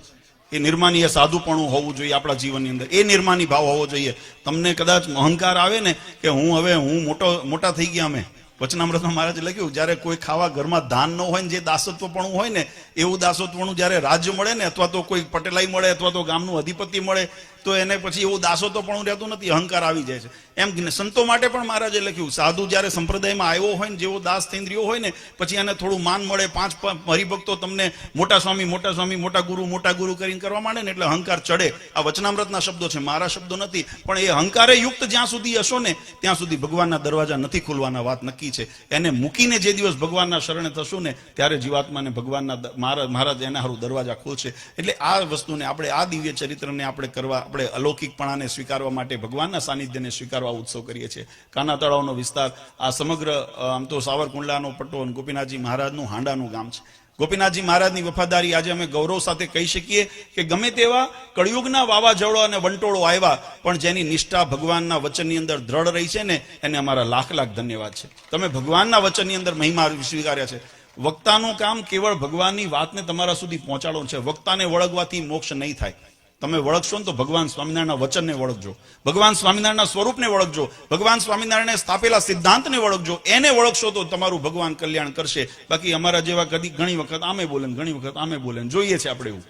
[SPEAKER 1] એ નિર્માની, એ સાધુપણું હોવું જોઈએ આપણા જીવનની અંદર. એ નિર્માની ભાવ હોવો જોઈએ. તમને કદાચ અહંકાર આવે ને કે હું મોટા થઈ ગયા. અમે વચનામૃતમાં મહારાજે લખ્યું, જયારે કોઈ ખાવા ઘરમાં ધાન ન હોય ને જે દાસત્વપણું હોય ને, એવું દાસત્વપણું જયારે રાજ્ય મળે ને, અથવા તો કોઈ પટેલાઈ મળે, અથવા તો ગામનું અધિપતિ મળે, તો એને પછી એવું દાસત્વપણું રહેતું નથી, અહંકાર આવી જાય છે. એમ સંતો માટે પણ મહારાજે લખ્યું, સાધુ જયારે સંપ્રદાયમાં આવ્યો હોય ને, જેવો દાસ થઈને રહ્યો હોય ને, પછી એને થોડું માન મળે. 5 હરિભક્તો તમને મોટા સ્વામી, મોટા ગુરુ કરીને કરવા માંડે ને, એટલે અહંકાર ચડે. આ વચનામૃતના શબ્દો છે, મારા શબ્દો નથી. પણ એ અહંકારે યુક્ત જ્યાં સુધી હશો ને, ત્યાં સુધી ભગવાનના દરવાજા નથી ખુલવાના. વાત નક્કી છે. એને મૂકીને જે દિવસ ભગવાનના શરણે થશું ને, ત્યારે જીવાત્માને ભગવાનના મહારાજ એના હારું દરવાજા ખોલશે. એટલે આ વસ્તુને આપણે, આ દિવ્ય ચરિત્રને આપણે કરવા, આપણે અલૌકિકપણાને સ્વીકારવા માટે, ભગવાનના સાનિધ્યને સ્વીકારવા ઉત્સવ કરીએ છીએ. કાના તળાવનો વિસ્તાર, આ સમગ્ર આમ તો સાવરકુંડલાનો પટ્ટો અને ગોપીનાથજી મહારાજનું હાંડાનું ગામ છે. ગોપીનાથજી મહારાજની વફાદારી આજે અમે ગૌરવ સાથે કહી શકીએ કે ગમે તેવા કળિયુગના વાવાઝોડા અને વંટોળો આવ્યા, પણ જેની નિષ્ઠા ભગવાનના વચનની અંદર દ્રઢ રહી છે ને, એને અમારા લાખ ધન્યવાદ છે. તમે ભગવાનના વચનની અંદર મહિમા સ્વીકાર્યા છે. વક્તાનું કામ કેવળ ભગવાનની વાતને તમારા સુધી પહોંચાડવાનું છે. વક્તાને વળગવાથી મોક્ષ નહીં થાય. તમે વળગશો ને તો ભગવાન સ્વામિનારાયણના વચનને વળગજો, ભગવાન સ્વામિનારાયણના સ્વરૂપને વળગજો, ભગવાન સ્વામિનારાયણે સ્થાપેલા સિદ્ધાંતને વળગજો. એને વળગશો તો તમારું ભગવાન કલ્યાણ કરશે. બાકી અમારા જેવા ઘણી વખત આમે બોલે, ઘણી વખત આમે બોલે, જોઈએ છે આપણે એવું.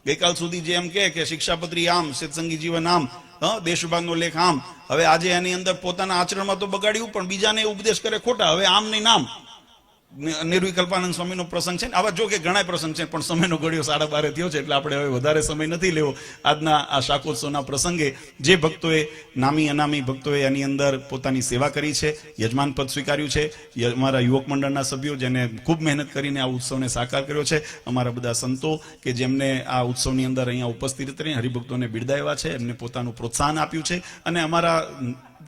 [SPEAKER 1] ગઈકાલ સુધી જે એમ કે શિક્ષાપત્રી આમ, સત્સંગી જીવન આમ, દેશ વિભાગનો લેખ આમ, હવે આજે એની અંદર પોતાના આચરણમાં તો બગાડ્યું, પણ બીજાને ઉપદેશ કરે ખોટા. હવે આમ નહીં નામ. નિર્વિકલ્પાનંદ સ્વામીનો પ્રસંગ છે ને, આવા જો કે ઘણા પ્રસંગ છે, પણ સમયનો ઘડિયો 12:30 થયો છે, એટલે આપણે હવે વધારે સમય નથી લેવો. આજના આ શાકોત્સવના પ્રસંગે જે ભક્તોએ, નામી અનામી ભક્તોએ એની અંદર પોતાની સેવા કરી છે, યજમાન પદ સ્વીકાર્યું છે, અમારા યુવક મંડળના સભ્યો જેને ખૂબ મહેનત કરીને આ ઉત્સવને સાકાર કર્યો છે, અમારા બધા સંતો કે જેમને આ ઉત્સવની અંદર અહીંયા ઉપસ્થિત રહી હરિભક્તોને બિરદાવ્યા છે, એમને પોતાનું પ્રોત્સાહન આપ્યું છે, અને અમારા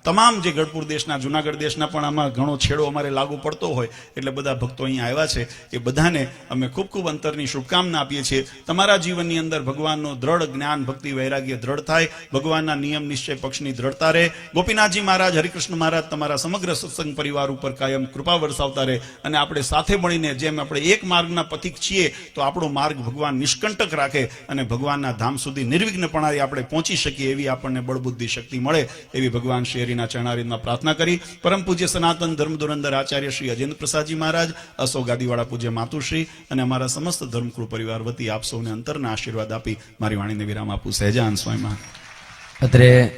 [SPEAKER 1] તમામ જે ગઢપુર દેશના, જુનાગઢ દેશના પણ આમાં ઘણો છેડો અમારે લાગુ પડતો હોય એટલે બધા ભક્તો અહીંયા આવ્યા છે. એ બધાને અમે ખૂબ ખૂબ અંતરની શુભકામના આપીએ છીએ. તમારા જીવનની અંદર ભગવાનનું દ્રઢ જ્ઞાન, ભક્તિ, વૈરાગ્ય દ્રઢ થાય, ભગવાનના નિયમ નિશ્ચય પક્ષની દ્રઢતા રહે. ગોપીનાથજી મહારાજ, હરિકૃષ્ણ મહારાજ તમારા સમગ્ર સત્સંગ પરિવાર ઉપર કાયમ કૃપા વરસાવતા રહે અને આપણે સાથે મળીને જેમ આપણે એક માર્ગના પથિક છીએ તો આપણો માર્ગ ભગવાન નિષ્કંટક રાખે અને ભગવાનના ધામ સુધી નિર્વિઘ્નપણાથી આપણે પહોંચી શકીએ એવી આપણને બળબુદ્ધિ શક્તિ મળે એવી ભગવાન શ્રી હરિના ચરણારવિંદમાં પ્રાર્થના કરી પરમ પૂજ્ય સનાતન ધર્મ ધુરંધર આચાર્ય શ્રી અજેન્દ્ર પ્રસાદજી મહારાજ, અસો ગાદીવાળા પૂજ્ય માતુશ્રી અને અમારા સમસ્ત ધર્મકૃ પરિવાર વતી આપ સૌને અંતરના આશીર્વાદ આપી મારી વાણીને વિરામ આપું. સહેજાન સ્વામી.